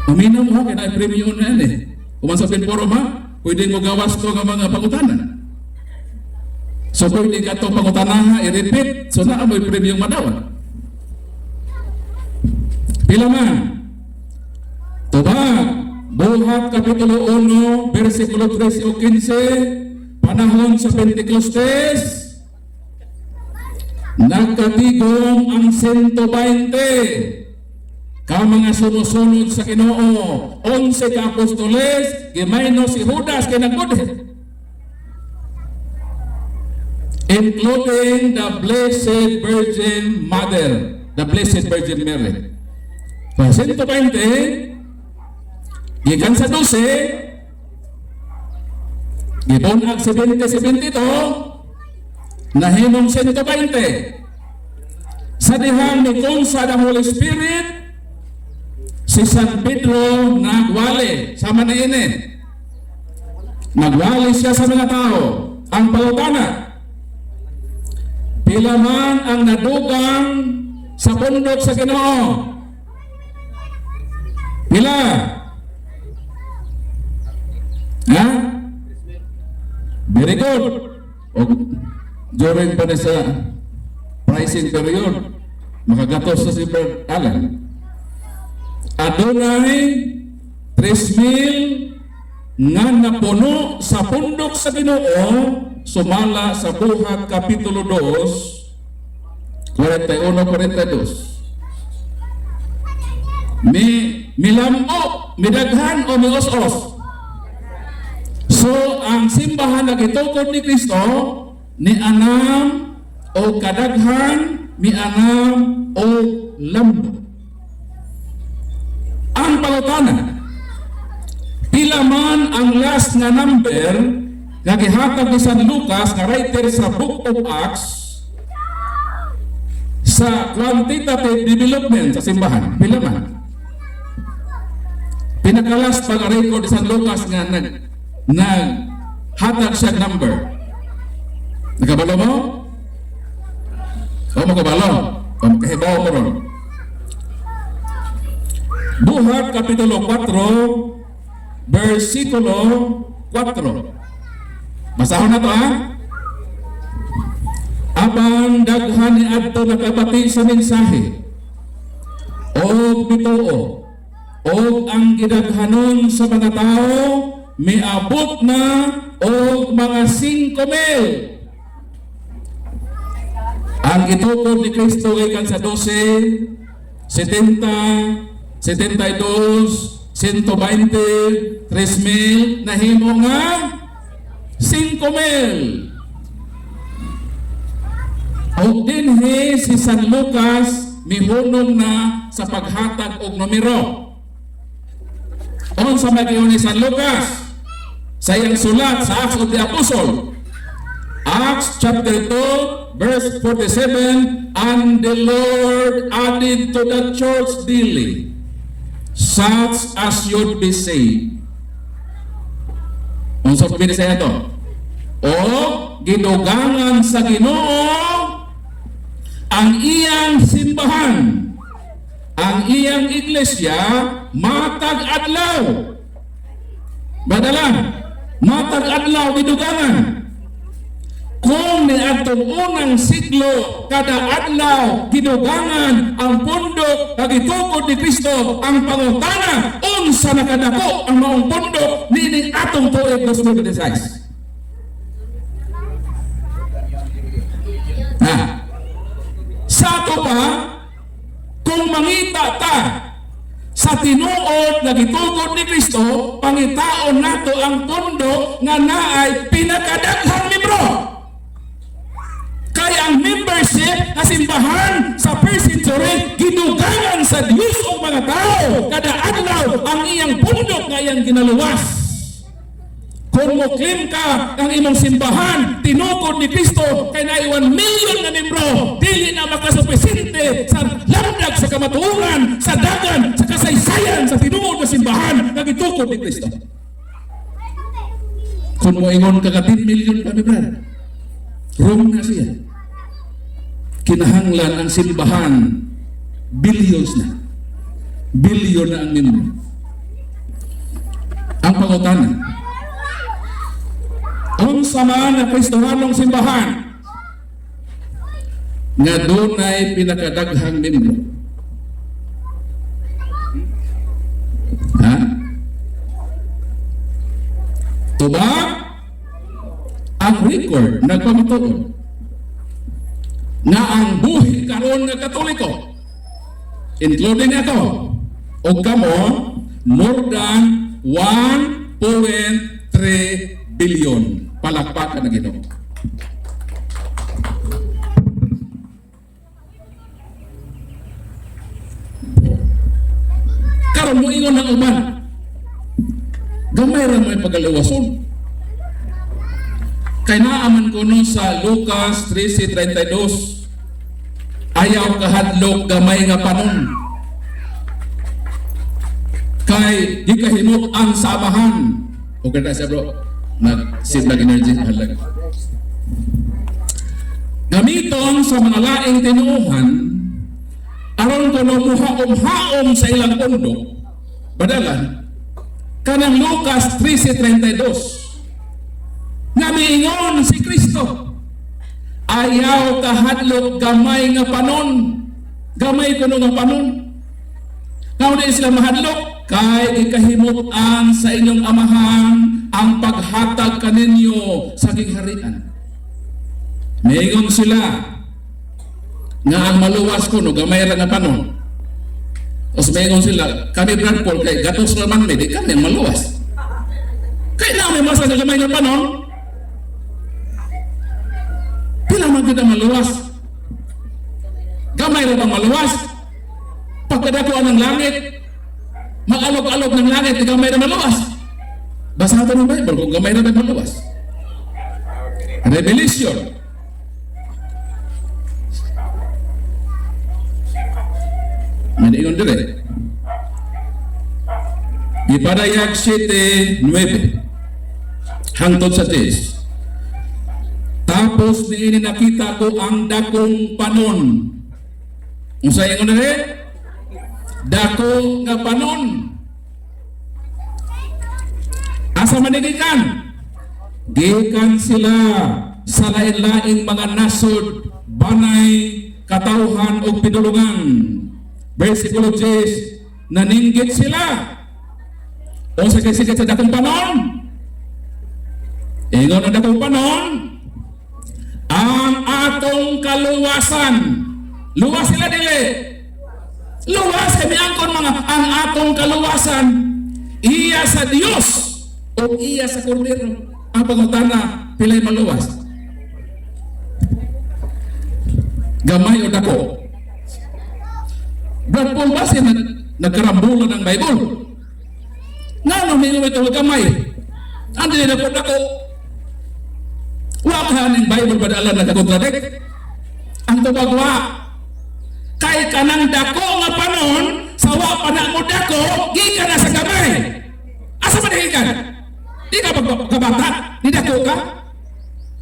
Uminom mo, kaya premium na yan eh. Kung sa pinforum ha, pwede mo gawas ko ng mga pangutanan. So pwede ka itong pangutanan ha, i-repeat, so na amoy premium madawan. Pila man? Tubag, Buhat Kapitulo 1, versikulo 13 o 15, panahon sa Pentecostes, nagkatigong ang 120 ka mga sumusunod sa Ginoo. 11 ka apostoles, gimayno si Judas kay nagbude, including the Blessed Virgin Mother, the Blessed Virgin Mary. Sa 120, gikan sa 12, gibunag 70-72, nahimong 120. Sa dihang ni Konsa ng Holy Spirit, si San Pedro nagwali, sama na ini. Nagwali siya sa mga tao. Ang pangutana, pila man ang nadugang sa pundok sa Ginoo? Pila? Ha? Very good. O during pa na sa pricing period, makagatos sa si Bert Allen. Adunay 3,000 nga napuno sa pundok sa Ginoo, sumala sa Buhat Kapitulo 2, 41-42. Milambo, midaghan o mios-os? So, ang simbahan na gitukod ni Kristo, ni anam o kadaghan, ni anam o lambo. Ang pangutana, pila man ang last nga number nga gihatag ni San Lucas nga writer sa Book of Acts sa quantitative development sa simbahan, pila man? Pinakalas pag-record ni San Lucas nga naghatag siya number. Nakabalo mo? O makabalo? O makahibaw mo ron? Buhat Kapitulo 4, versikulo 4. Basahon na to ha? Abang daghan ni adto nakabati sa mensahe o bituo o ang gidaghanon sa mga tao miabot na o mga 5,000. Ang itukod ni Kristo gikan sa 12, 70, 72, 120, 3,000, nahimo nga 5,000. O dinhi si San Lucas mihunong na sa paghatag og numero. Unsa magiyon ni San Lucas sa iyang sulat sa Acts of the Apostle, Acts chapter 2 verse 47, and the Lord added to the church daily such as should be saved. Unsa pabili sa ito? O gidugangan sa Ginoo ang iyang simbahan, ang iyang iglesia matag adlaw. Badala, matag adlaw gidugangan. Kung niadtong unang siglo kada adlaw gidugangan ang pundok kagitukod ni Kristo, ang pangutana unsa nakadako ang maong pundok nining atong tuig 2016. Sa ato pa, kung mangita ta sa tinuod na gitukod ni Kristo, pangitaon nato ang pundok nga naay pinakadaghang membro. Kaya ang membership na simbahan sa first century gidugangan sa Diyos o mga tao kada adlaw ang iyang pundok nga iyang ginaluwas. Kung muklim ka ng imong simbahan, tinukod ni Kristo kay na 1 million na membro, dili na makasupisente sa lamdag, sa kamatuoran, sa dagan, sa kasaysayan, sa tinuod na simbahan na gitukod ni Kristo. Kung moingon ka 10 million ka membro, wrong na siya. Kinahanglan ang simbahan, billions na. Billion na ang membro. Ang pangutana, unsa man na Kristohanong simbahan nga dunay pinakadaghang membro? Ha? Tuba ang record nagpamatuod na ang buhi karon nga Katoliko, including ato o kamo, more than 1.3 billion. Palakpakan na Ginoo. Karon mo ingon ng uban, gamay ra may pagaliwason. Kay naaman ko nun sa Lucas 13:32, ayaw kahadlok gamay nga panon. Kay di kahimot ang samahan. O kada siya bro, nag-save lang energy halag. Gamiton sa mga laing tinuuhan aron kuno muhaom-haom sa ilang pundok. Badalan kanang Lucas 13:32 nga miingon si Kristo, ayaw kahadlok gamay nga panon. Gamay kuno nga panon. Now di sila mahadlok kay ikahimutan sa inyong amahan ang paghatag kaninyo sa gigharian. Mayroon sila nga ang maluwas ko no gamay ra nga panon. Os mayroon sila kami Brad Paul kay gatos naman di kami maluwas. Kaya may masa sa gamay ng panon. Pila man kita maluwas. Gamay rin ang maluwas. Pagkadakuan ng langit, mag-alog-alog ng langit, gamay na maluwas. Basahan ng Bible kung gamay na maluwas. Revelation. Maniingon dire. Ipadayag 7:9 hangtod sa 10. Tapos diini nakita ko ang dakong panon. Unsa ingon dire? Dako nga panon. Asa man gikan? Gikan sila sa lain-laing mga nasod, banay, katawhan o pinulungan. Versikulo 10, naninggit sila. O sa kisigat sa dakong panon, ingon ang dakong panon, ang atong kaluwasan. Luwas sila dili. Luwas kami angkon mga ang atong kaluwasan. Iya sa Dios o iya sa Kordero. Ang pangutana, pilay maluwas. Gamay o dako. Brad Paul ba siya nagkarambulan ng Bible? Nga may ito gamay. Andi na po dako. Wakahan ng Bible ba alam na kakontradik? Ang tubagwa. Kay kanang dako nga panon, sawa pa na mo dako, gikan na sa gamay. Asa man gikan? Di ka pagkabata, di dako ka?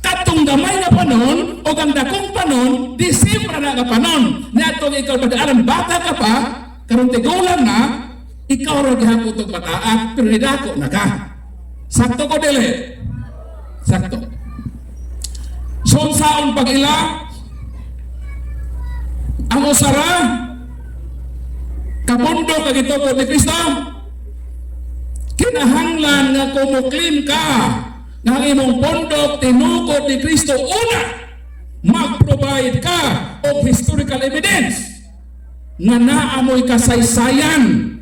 Katong gamay na panon, o ang dakong panon, di siyempre na ka panon. Niatong ikaw padaaran, bata ka pa, karong tigulang na, ikaw rin gihapon itong bataan, pero nidako na ka. Sakto ko dili. Sakto. So, saon pag-ila, ang usara, kamundo kagitoko ni Kristo, kinahanglan nga kumuklim ka ng imong pondok tinukod ni Kristo. Una, mag-provide ka of historical evidence nga naamoy kasaysayan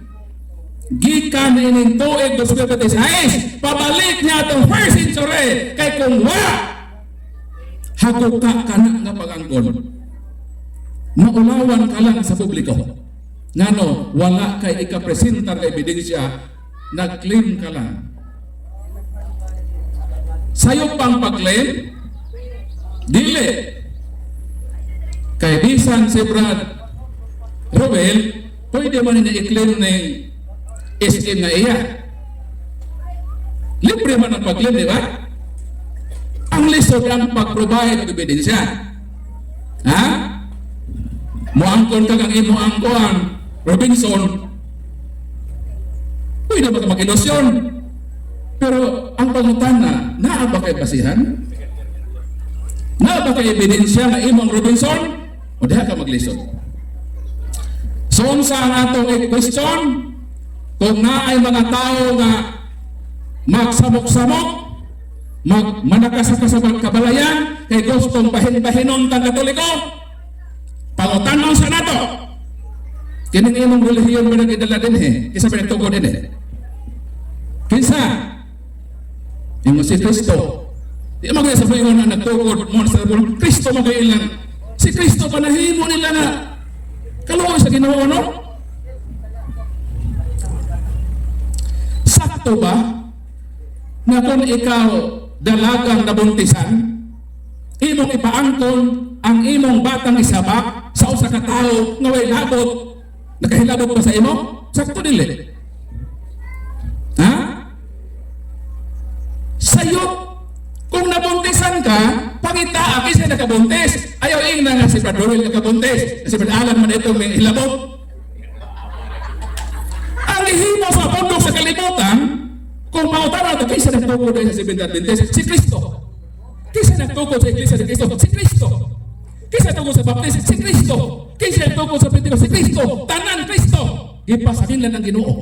gikan ining tuig 2026 pabalik niya itong first century kay kung wala haguka ka na nga pag-angkon maulawan ka lang sa publiko ngano wala kay ikapresentar na ebidensya nag-claim ka lang sayo pang pag-claim dili kay bisan si Brad Robel pwede man na i-claim ng SM na iya. Libre man ang pag-claim, di ba? Ang lisod ang pag-provide ng ebidensya. Ha? Muangkon ka kang imo angkuhan, Robinson. Pwede ba ka mag-inosyon? Pero ang pangutana, naa ba kay basihan? Naa ba kay ebidensya na imong Robinson? O diha ka maglisod. So, sa atong question, kung naay mga tao nga magsamok-samok, manakasakas sa kabalayan, kay gustong bahin-bahinon tang Katoliko, pangutanon sa nato. Kining imong relihiyon ba nag-idala din kisa pa nagtugo din Kinsa? Yung si Kristo. Di mo kaya sa payon na nagtukod mo sa Kristo mo kayo ilang. Si Kristo panahimo nila na kaluoy sa Ginoo no? Sakto ba na kung ikaw dalagang nabuntisan, imong ipaangkon ang imong batang isabak sa usa ka tawo nga way labot, nakahilabot ba sa imo? Sakto dili. Ha? Sayo, kung nabuntisan ka, pangita, kasi nakabuntis, ayaw ingna nga si Brad Roel nakabuntis, si Brad Alan man ito may hilabot. Ang ihimo sa pundok sa kalibutan, kung mautara ito, kaysa nagtukod sa 7 Adventist, si Kristo. Kaysa nagtukod sa Iglesia si Kristo, si Kristo. Kaysa nagtukod sa Baptist, si Kristo. Kaysa nagtukod sa Pentecost, si Kristo. Tanan Kristo. Ipasakin lang ng Ginoo.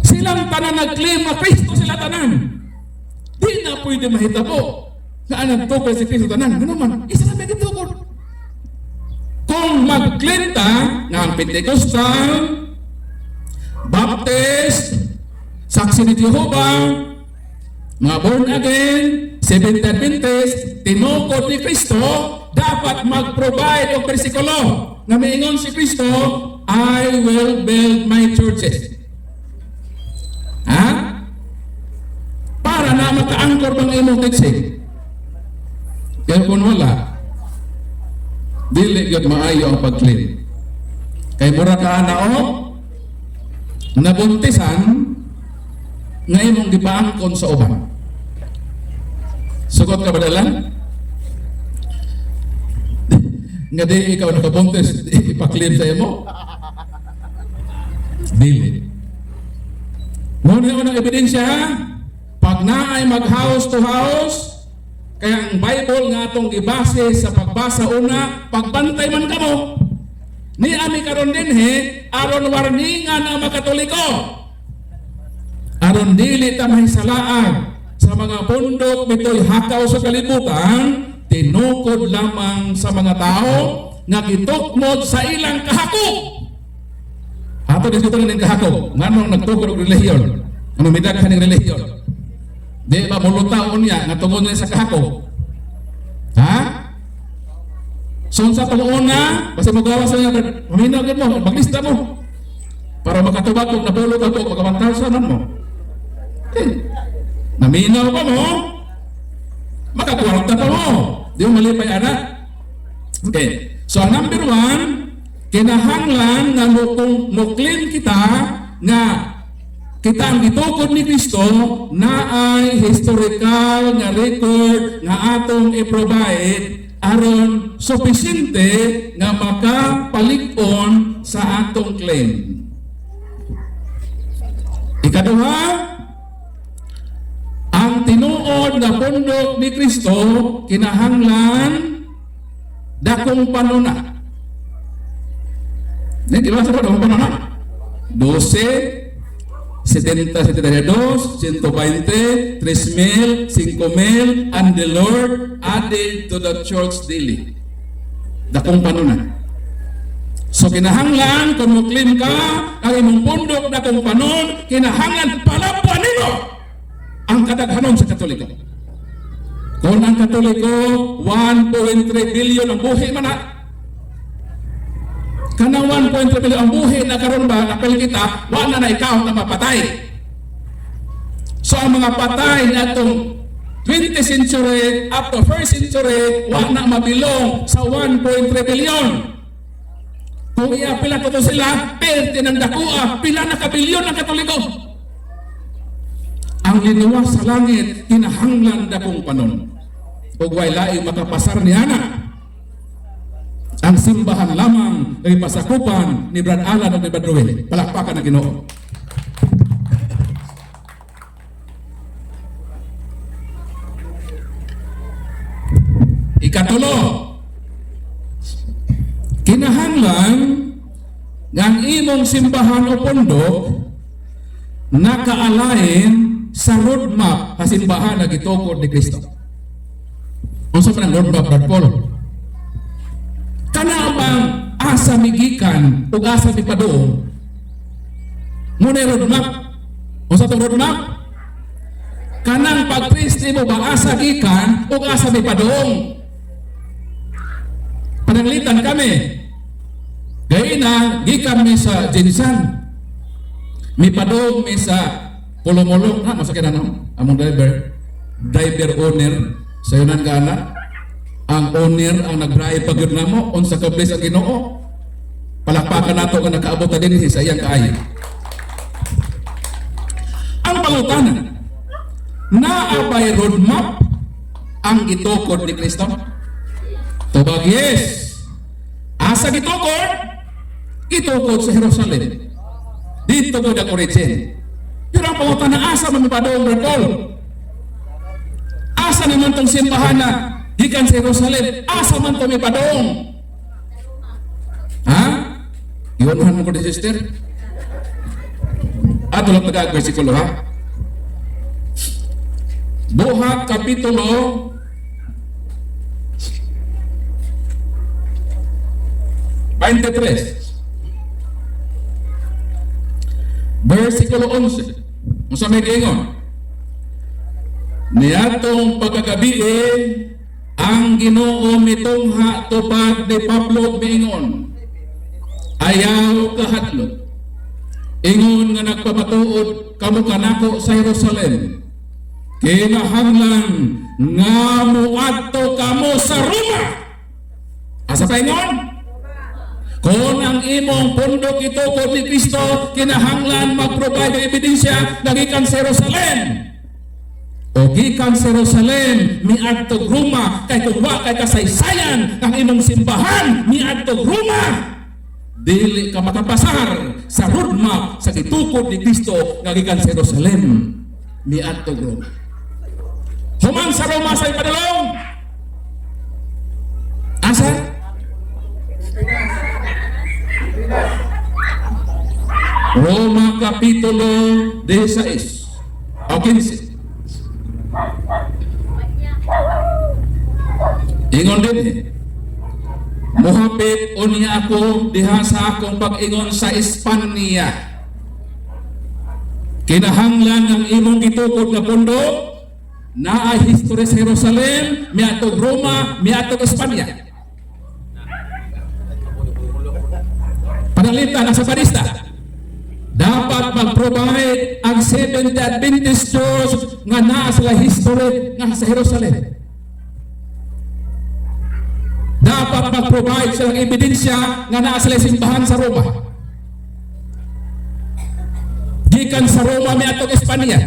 Silang tanan nag-claim na Kristo sila tanan. Di na pwede mahitabo na nagtukod si Kristo tanan. Ano man, isa na may gitukod. Kung mag-claim ta ng Pentecostal, Baptist, Saksi ni Jehovah, mga born again, Seventh Adventist, tinukod ni Kristo, dapat mag-provide og bersikulo nga miingon si Kristo, I will build my churches. Ha? Para na maka-angkor bang imong teaching. Kaya kung wala, dili gyud maayo ang pag-claim. Kay mura ka na nabuntisan nga imong gipaangkon sa uban. Sugot ka ba dalan? Nga di ikaw nakabuntis, ipa-claim sa imo? Dili. Muna yun ang ebidensya, pag naay mag-house to house, kaya ang Bible nga atong gibase sa pagbasa una, pagbantay man kamo, ni ami karon din aron warningan ang mga Katoliko. Aron dili ta mahisalaan sa mga pundok bitoy hakaw sa kalibutan, tinukod lamang sa mga tao nga gitukmod sa ilang kahakog. Ato dito ng kahakog, nganong nagtukod og relihiyon, ano midaghan ng relihiyon. Di ba mulutaon niya nga tungod niya sa kahakog? Ha? So sa pag-una, basta magawa sa niya, maminagin mo, maglista mo. Para makatubag kung napulog ako, magkamantasanan mo. Okay. Naminaw pa mo, makakwarta pa mo. Di mo malipay anak. Okay. So ang number 1, kinahanglan na muklin kita nga kita ang gitukod ni Kristo na ay historical nga record nga atong i-provide aron sufficiente nga makapalig-on sa atong claim. Ikaduha, ang tinuod na pundok ni Kristo kinahanglan dakong panuna. Di ba sa dakong panuna? 12, 70, 72, 120, 3,000, 5,000, and the Lord added to the church daily. Dakong panunan. So kinahanglan, kung muklim ka, ang imong pundok dakong panon, kinahanglan palapan nino ang kadaghanon sa Katoliko. Kung ang Katoliko, 1.3 billion ang buhi man na, kanang 1.3 billion ang buhi na karon ba napil kita, wala na ikaw na mapatay. So ang mga patay na itong 20th century up to 1st century, wala na mabilong sa 1.3 billion. Kung iapila ko to sila, perte ng dakua, pila na kabilyon ng Katoliko. Ang linuwas sa langit, kinahanglan dakong panon. Ug way laing makapasar ni ana. Ang simbahan lamang ay pasakupan ni Brad Alan at ni Brad Ruel. Palakpakan na Ginoo. Ikatulo, kinahanglan nga ang imong simbahan o pundok nakaalain sa roadmap sa simbahan na gitukod ni Kristo. Unsa man ang roadmap, Brad Paul? Kana bang asa migikan ug asa mi paduong? Muna roadmap. Unsa tong roadmap? Kanang pag-Kristo mo ba asa gikan ug asa mi paduong? Pananglitan kami. Gayun na, gikan mi sa Jinsan. Mi paduong mi sa Pulomolong. Ha, masakit na no? Among driver owner, sayo nan ka na. Ang owner ang nag-drive pagod na mo, unsa ka bless ang Ginoo. Palakpakan nato kung nakaabot na din sa iyang kaayo. Ang pangutanan, naabay roadmap ang gitukod ni Kristo? Tubag, yes. Asa gitukod? Gitukod sa Jerusalem. Dito ko ang origin. Pero ang pangutanan, asa mamipadong Bertol? Asa naman tong simbahan na gikan sa Jerusalem, asa man to may padong? Ha? Iwanuhan mo ko di sister? Ato lang taga versikulo ha? Buhat Kapitulo 23 verse versikulo 11. Unsa may giingon? Niadtong pagkagabi ang Ginoo mitungha tupad ni Pablo miingon, ayaw kahadlok. Ingon nga nagpamatuod kamo kanako sa Jerusalem. Kinahanglan nga muadto kamo sa Roma. Asa pa ingon? Kung ang imong pundok itukod ni Kristo, kinahanglan mag-provide ng ebidensya na gikan sa Jerusalem. O gikan sa Jerusalem, miadto Roma, kay kung wa kay kasaysayan ang imong simbahan, miadto Roma. Dili ka makapasar sa roadmap sa gitukod ni Kristo nga gikan sa Jerusalem, miadto Roma. Human sa Roma sa ipadalong. Asa? Roma Kapitulo 16 o 15. Ingon din muhapit unya ako diha sa akong pag-ingon sa Espanya. Kinahanglan ang imong gitukod nga pundok na history sa Jerusalem, miadtog Roma, miadtog Espanya. Panalita ng Sabarista, dapat mag-provide ang Seventh Adventist Church nga naa sa history nga sa Jerusalem. Dapat mag-provide sa ebidensya nga naa sa simbahan sa Roma. Gikan sa Roma miadtog Espanya.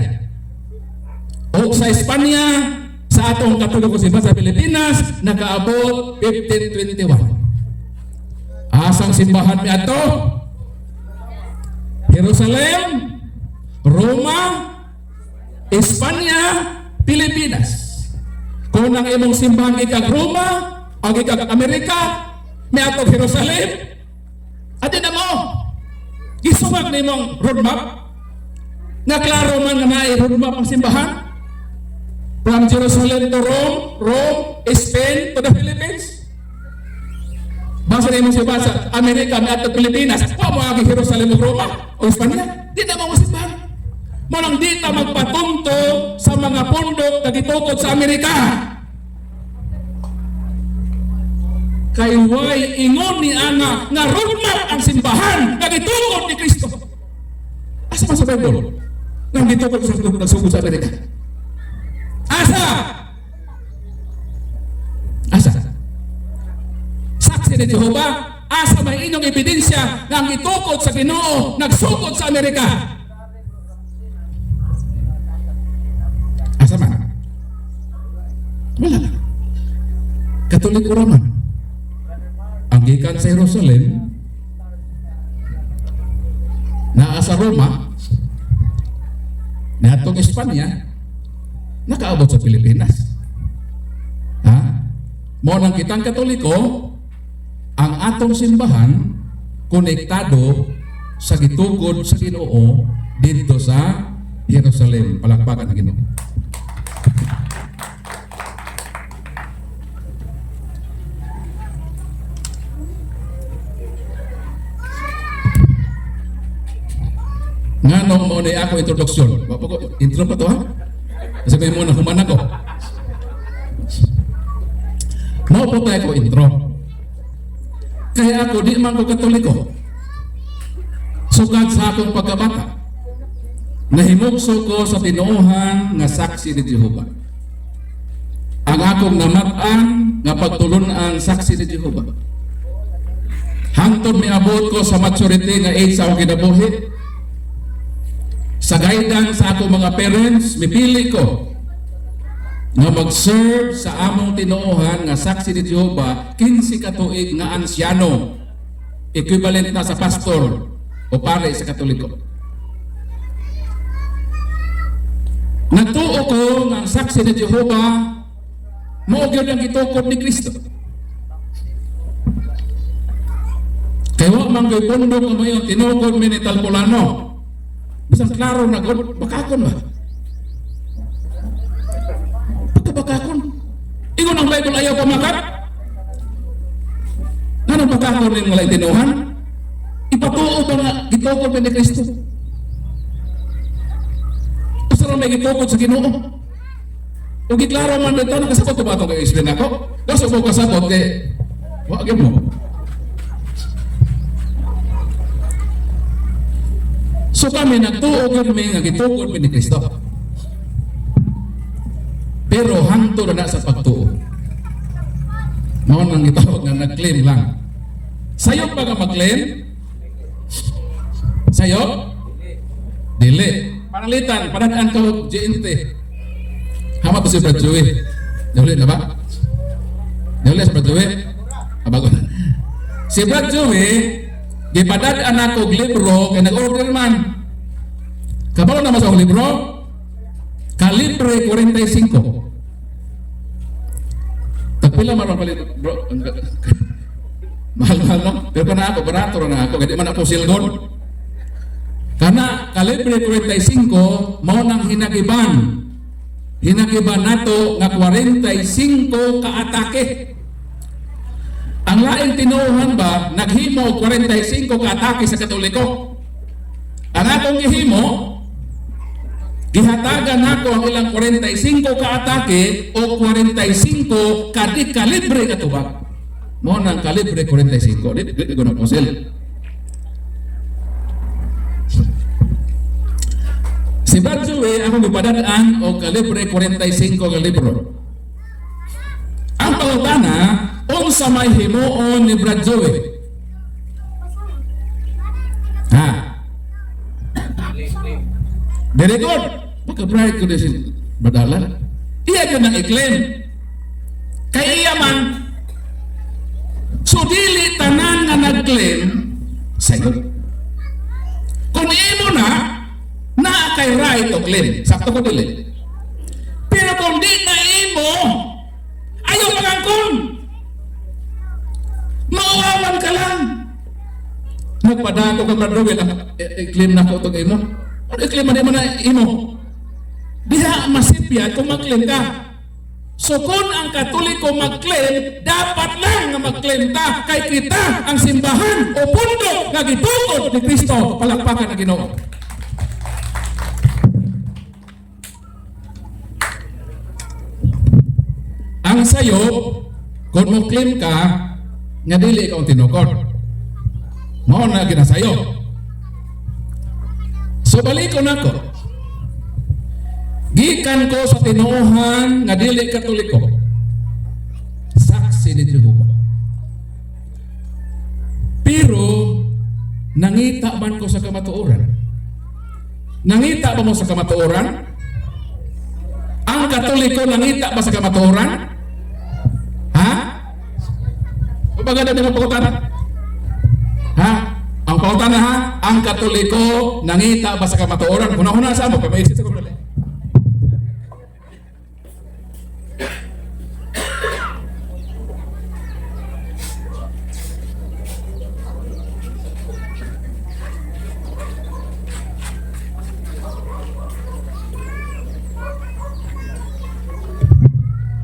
O sa Espanya, sa atong Katoliko simbahan sa Pilipinas, nakaabot 1521. Asang simbahan miadto? Jerusalem, Roma, Espanya, Pilipinas. Kung ang imong simbahan gikag Roma o gikag Amerika, miadto Jerusalem, adi na mo. Gisumag na imong roadmap. Nga klaro man nga naay roadmap ang simbahan. From Jerusalem to Rome, Spain to the Philippines. Basta na imong simbahan sa Amerika at Pilipinas, wa mo agi Jerusalem o Roma o Espanya. Di na mo simbahan. Manang di ta magpatunto sa mga pundok na gitukod sa Amerika. Kay way ingon ni ana nga roadmap ang simbahan na gitukod ni Kristo. Asa man sa Bible? Nang gitukod sa nagsugod sa Amerika. Asa? Asa? Saksi ni Jehovah, asa may inyong ebidensya na ang itukod sa Ginoo nagsugod sa Amerika? Asa man? Wala. Katoliko raman. Ang gikan sa Jerusalem, naa sa Roma, naatong Espanya, nakaabot sa Pilipinas. Ha? Mo nang kitang Katoliko, ang atong simbahan konektado sa gitukod sa Ginoo dito sa Jerusalem. Palakpakan ang Ginoo. Nga nung mo na ako introduksyon. Intro pa to ha? Sabihin mo na human ako. Mo po tayo ko intro. Kaya ako di man ko Katoliko. Sukat sa akong pagkabata. Nahimugso ko sa tinuohan nga saksi ni Jehovah. Ang akong namatan nga pagtulunan saksi ni Jehovah. Hangtod miabot ko sa maturity nga age sa akong kinabuhi. Sa guidance sa akong mga parents, mipili ko nga mag-serve sa among tinuohan nga saksi ni Jehovah 15 katuig nga ansyano, equivalent na sa pastor o pare sa Katoliko. Nagtuo ko nga ang saksi ni Jehovah mao gyud ang gitukod ni Kristo. Kaya wa man gyud pundok mo yung tinukod mi ni Talpolano. Bisang klaro na God, bakakon ba? Pagkabakakon. Ingon ang Bible ayaw pamakat? Anong bakakon ng mga tinuhan? Ipatuo ba nga gitukod ni Kristo? may gitukod sa Ginoo. Ug giklaro man dito nakasabot ba to kay explain ako? Kasi mo kasabot kay wa gyud mo. So kami nagtuo kami nga gitukod mi ni Kristo. Pero hangtod na sa pagtuo. Mao nang gitawag nga nag-claim lang. Sayop ba ka mag-claim? Sayop? Dili. Panalitan, panadaan ka og GNT. Hama to si Brad Joey. Dili na ba? Dili si Brad Joey? Abago na. Si Brad Joey, gipadadaan ako og libro kay nag-order man. Kabalo na mas ang libro? Kalibre 45. Tagpila man ang palit, bro. Mahal-mahal no? Pero pa na ako, barato na ako. Hindi man ako silgon. Kana kalibre 45, mao nang hinagiban. Hinagiban nato nga 45 ka-atake. Ang laing tinuhan ba, naghimo 45 ka-atake sa Katoliko. Ang akong gihimo, gihatagan nako ang ilang 45 ka-atake o 45 kalibre katubag. Mo nang kalibre 45. Di ko na pusil. Si Brad Joey, ako gipadadaan o kalibre 45 ka libro. Ang pangutana, unsa may himuon ni Brad Joey? Ha? Very good. Pagka-bright ko din si Badalan. Iya yun ang i-claim. Kaya iya man. So dili tanan nga nag-claim sa'yo. Kung imo na kay right to claim. Sakto ko dili. Pero kung di na imo, ayaw magangkon. Mauwawan ka lang. Nagpadako ka Brad Joey, i-claim na ko itong imo. I-claim mo na imo. Diha masipya kung mag-claim ka. So kung ang Katoliko mag-claim, dapat lang nga mag-claim ta kay kita ang simbahan o pundo nga gitukod ni Kristo. Palakpakan na Ginoo. Ang sayo, kung mo claim ka, nga dili ikaw tinukod. Mao na ginasayo. So balikon ako. Gikan ko sa tinuohan nga dili Katoliko. Saksi ni Jehovah. Pero nangita man ko sa kamatuoran. Nangita ba mo sa kamatuoran? Ang Katoliko nangita ba sa kamatuoran? Ha? O bagay na pagkutanan? Ha? Ang pagkutanan ha? Ang Katoliko nangita ba sa kamatuoran? Huna-huna sa mo, pamaisip sa kumulali.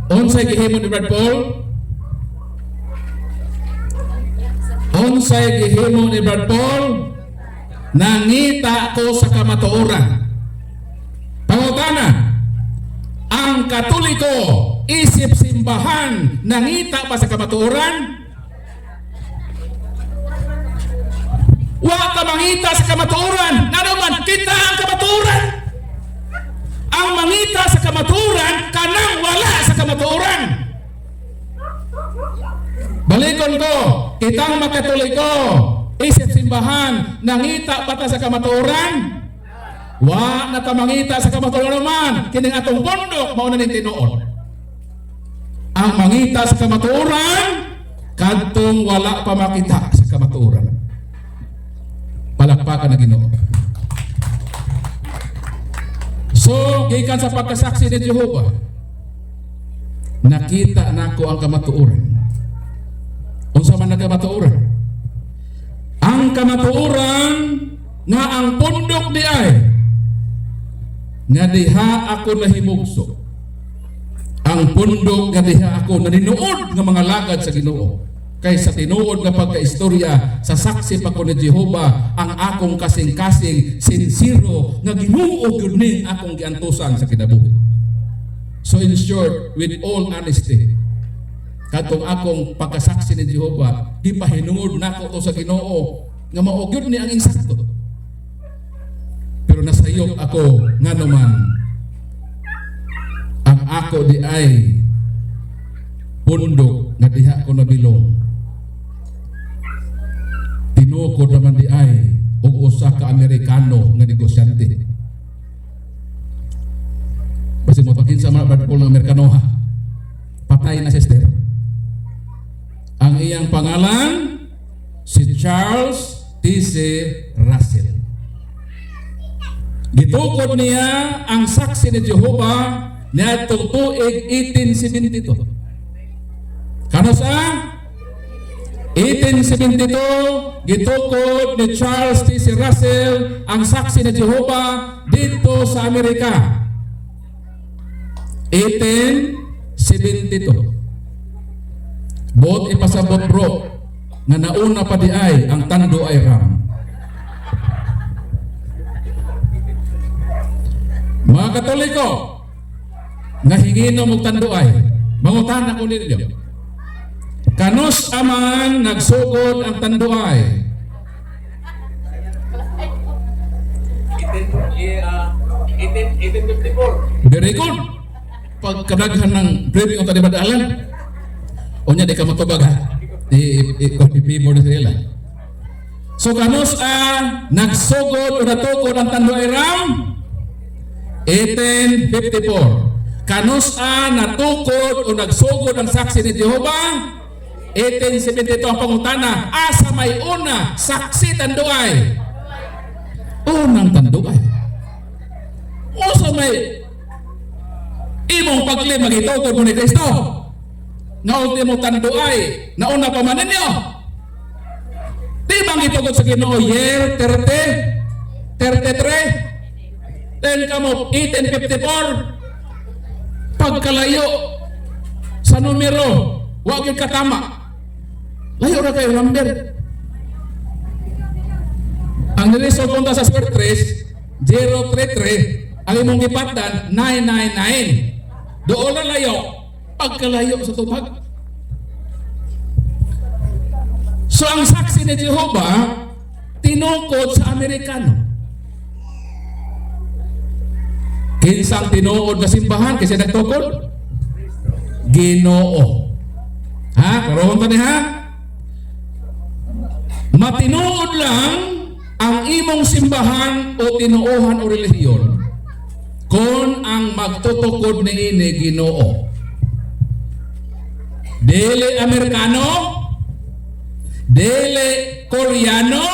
Unsay gihimo ni Brad Paul? Unsay gihimo ni Brad Paul? Nangita ko sa kamatuoran. Pangutana, ang Katoliko isip simbahan nangita pa sa kamatuoran? Wa ka mangita sa kamatuoran. Naman kita ang kamatuoran. Ang mangita sa kamatuoran kanang wala sa kamatuoran. Balikon ko, kitang mga Katoliko isip simbahan nangita bata sa kamatuoran? Wa na ta mangita sa kamatuoran man kining atong pondok mao na ning tinuod. Ang mangita sa kamatuoran kadtong wala pa makita sa kamatuoran. Palakpakan na Ginoo. So, gikan sa pagkasaksi ni Jehovah, nakita nako ang kamatuoran. Unsa man ang kamatuoran? Ang kamatuoran nga ang pundok di ay nga diha ako nahimugso. Ang pundok nga diha ako naninuod nga mga lagad sa Ginoo. Kay sa tinuod nga pagkaistorya sa saksi pa ko ni Jehova ang akong kasing-kasing sincero nga Ginoo gyud ning akong giantusan sa kinabuhi. So in short, with all honesty, katong akong pagkasaksi ni Jehova, gipahinungod nako to sa Ginoo nga mao gyud ni ang insakto. Pero nasayop ako nga naman ang ako di ay bundok nga diha ko nabilong. Tinukod naman di ay og usa ka Amerikano nga negosyante. Basi mo pakinsa man Brad Paul ng Amerikano ha. Patay na sister. Ang iyang pangalan si Charles T.C. Russell. Gitukod niya ang saksi ni Jehova niadtong tuig 1872. Kano sa 1872 gitukod ni Charles T.C. Russell ang saksi ni Jehova dito sa Amerika. 1872. Bot ipasabot bro nga nauna pa di ay ang Tando ay Ram. Mga Katoliko, nahinginom og Tando ay mangutan ako ninyo. Kanos aman nagsugod ang Tando ay? 1854. Very good. Pagkadaghan ng briefing ang talibadalan, o niya di ka matubag ha. I-pay mo na sila. So kanos nagsugod o natukod ang Tando ay Ram? 1854. Kanos natukod o nagsugod ang saksi ni Jehova? 1872 ang pangutana. Asa may una saksi Tanduay? Unang Tanduay. Asa may imong paglim magitukod mo ni Kristo? Na ultimo Tanduay, nauna pa man ninyo. Di bang gitukod sa Ginoo year 33? Then kamo 1854 pagkalayo sa numero wa gyud katama. Layo ra kayo number. Ang nilisod punta sa square 3 033 ang imong gipatdan 999. Doon na layo pagkalayo sa tubag. So ang saksi ni Jehova tinungkod sa Amerikano. Kinsang tinuod na simbahan kasi nagtukod? Ginoo. Ha? Karoon ta ni ha? Matinuod lang ang imong simbahan o tinuohan o relihiyon kung ang magtutukod ni ini Ginoo. Dili Amerikano, dili Koreano,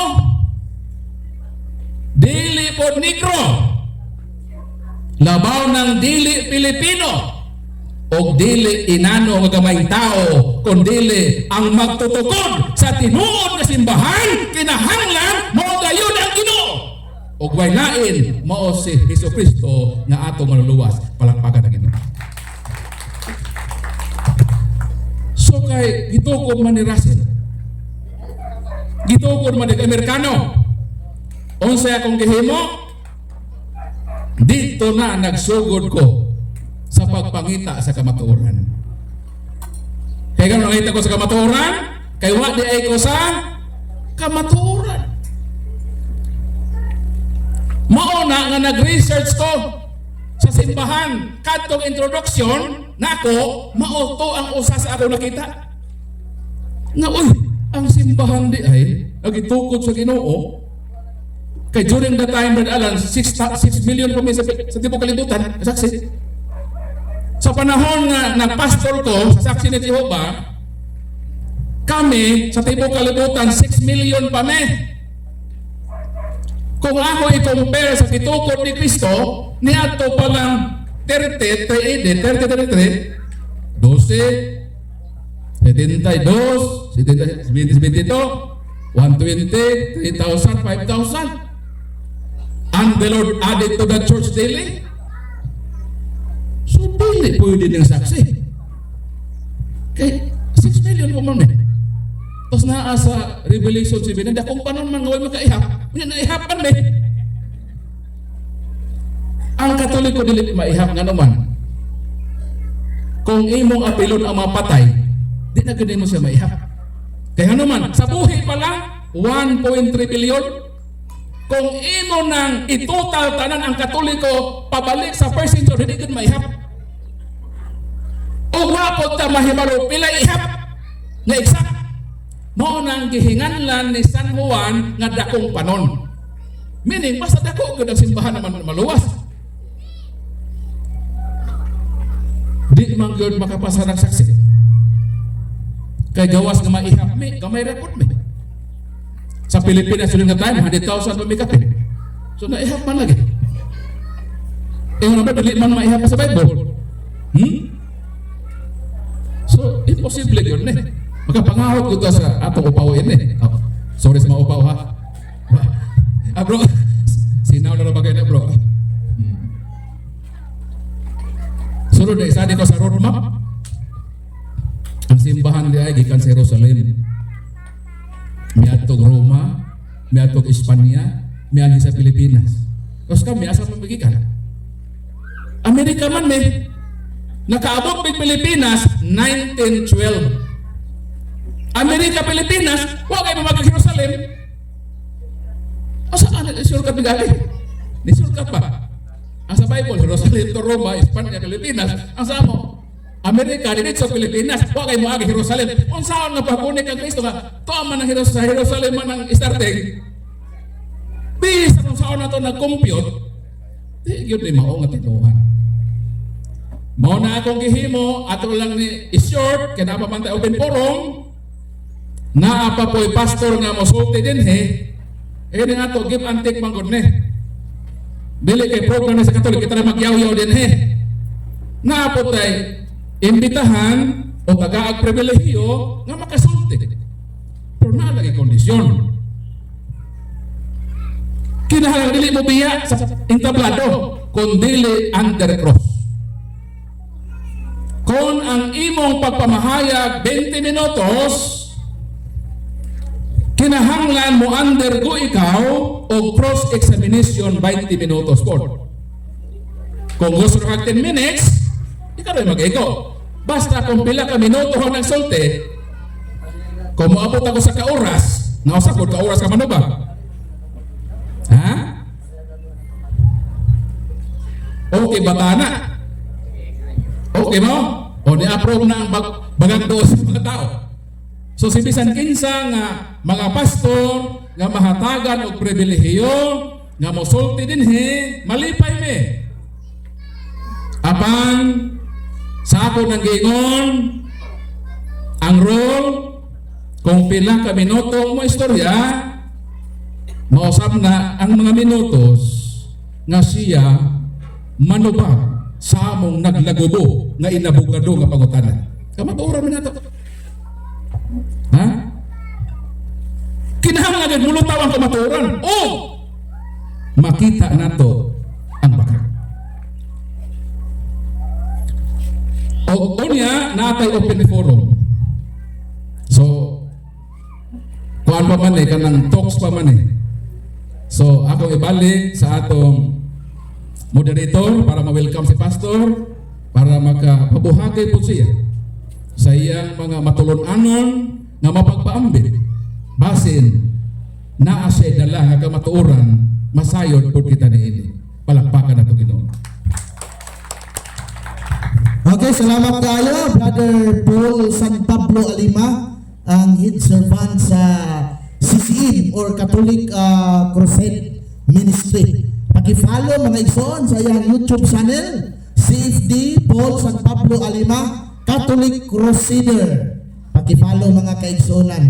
dili pod Negro, labaw ng dili Pilipino o dili inano nga gamayng tao kundi ang magtutukod sa tinuod nga simbahan kinahanglan mao gayud ang Ginoo ug way lain mao si Hesukristo nga atong maluluwas. Palakpakan ang Ginoo. So kay gitukod man ni Russell, gitukod man ni Amerikano, unsay akong gihimo? Dito na nagsugod ko sa pagpangita sa kamatuoran. Kaya kung nakita ko sa kamatuoran, kay wa di ay ko sa kamatuoran. Mauna nga nag-research ko sa simbahan, kadtong introduction nako, mao to ang usa sa ako nakita. Nga uy, ang simbahan di ay nagitukod sa Ginoo. Kay during the time, Brad Alan, 6 million kami sa tibok kalibutan, saksi. Sa panahon nga nagpastor ko sa saksi ni Jehova, kami sa tibok kalibutan, 6 million pa me. Kung ako i-compare sa gitukod ni Kristo, niadto pa lang 33, 12, 72, 72, 120, 3,000, 5,000. And the Lord added to the church daily. So daily pwede niyang saksi. Kay 6 million po man eh. Tapos naa sa Revelation 7, hindi akong panon man ngaway makaihap. Hindi naihapan me. Ang Katoliko dili maihap nga naman. Kung imong apilon ang mga patay, di na gani mo siya maihap. Kaya naman, sa buhi pa lang, 1.3 billion. Kung imo nang itotal tanan ang Katoliko, pabalik sa first century, di gani maihap. O wapot ta mahibalo, pila ihap nga exact. Mao nang gihinganlan ni San Juan nga dakong panon. Meaning, basta dako gud ang simbahan naman maluwas. Di man gyud makapasa ng saksi. Kay gawas nga maihap mi, gamay record mi. Sa Pilipinas yun nga time, 100,000 pamikapin. So naihap man lagi. Yung naman, dali man maihap sa Bible. So, imposible yun eh. Magkapangahot ko sa atong upawin eh. Oh, sorry sa mga upaw ha. Bro, sinaw na bagay na bro. Sunod na isa ko sa roadmap. Ang simbahan di ay gikan sa Jerusalem. Miadtog Roma, miadtog Espanya, miadtog sa Pilipinas. Tapos kami asa magikan. Amerika man may nakaabot ng Pilipinas 1912. Amerika, Pilipinas, huwag kayo mamagag Jerusalem. O saan? Nisurkat ng gali? Nisurkat pa. Ang sa Bible, Jerusalem to Roma, Espanya, Pilipinas. Ang sa mo, Amerika, dinit sa Pilipinas, huwag kayo mamagag Jerusalem. Kung saan nga pakunik ang Kristo nga, toa man ang Jerusalem man ang starting. Bisa kung saan na ito nag-compute, di yun ni maong at ituhan. Mao na akong gihimo, ato lang ni is-short, kaya napamantay open forum, naa pa po'y pastor nga mosulti din he, eh nga to, give and take manggod ne. Dili kay program na sa Katolik, kita na magyaw-yaw din he. Naa po tayo, imbitahan o tagaag pribilehiyo nga makasulti. Pero nalagi kondisyon. Kinahanglan dili mo biya sa entablado, kung dili under cross. Kung ang imong pagpamahayag 20 minutos, kinahanglan mo undergo ikaw o cross-examination 20 minutos po. Kung gusto ka 10 minutes, ikaw rin mag-ego. Basta kung pila ka minuto ho ng sulti, kung maabot ako sa kauras, nausapod kauras ka man ba? Ha? Okay ba na? Okay mo? O ni-approve na ang bagang doos ng mga tao. So si bisan kinsa nga mga pastor nga mahatagan og pribilehiyo nga mosulti dinhi, malipay me. Apan sa ako nang giingon ang role kung pila ka minuto mo istorya, mausap na ang mga minutos nga siya manubag sa among naglagubo nga inabugado nga pangutanan. Kamaturan man nato. Ha? Kinahanglan mulutaw ang kamaturan. O makita nato ang bakal. O unya natay open forum. So kuan pa man kanang talks pa man. So ako ibalik sa atong moderator para ma-welcome si pastor para makapabuhagay po siya sa iyang mga matulon-anon nga mapagpaambit basin naa siya dala nga kamatuoran masayod po kita niini. Palakpakan nato Ginoo. Okay, salamat kayo, Brother Paul San Pablo Alima, ang head servant sa CCM or Catholic Crusade Ministry. Paki-follow mga igsoon sa iyang YouTube channel, CFD Paul San Pablo Alima, Catholic Crusader. Paki-follow mga kaigsoonan.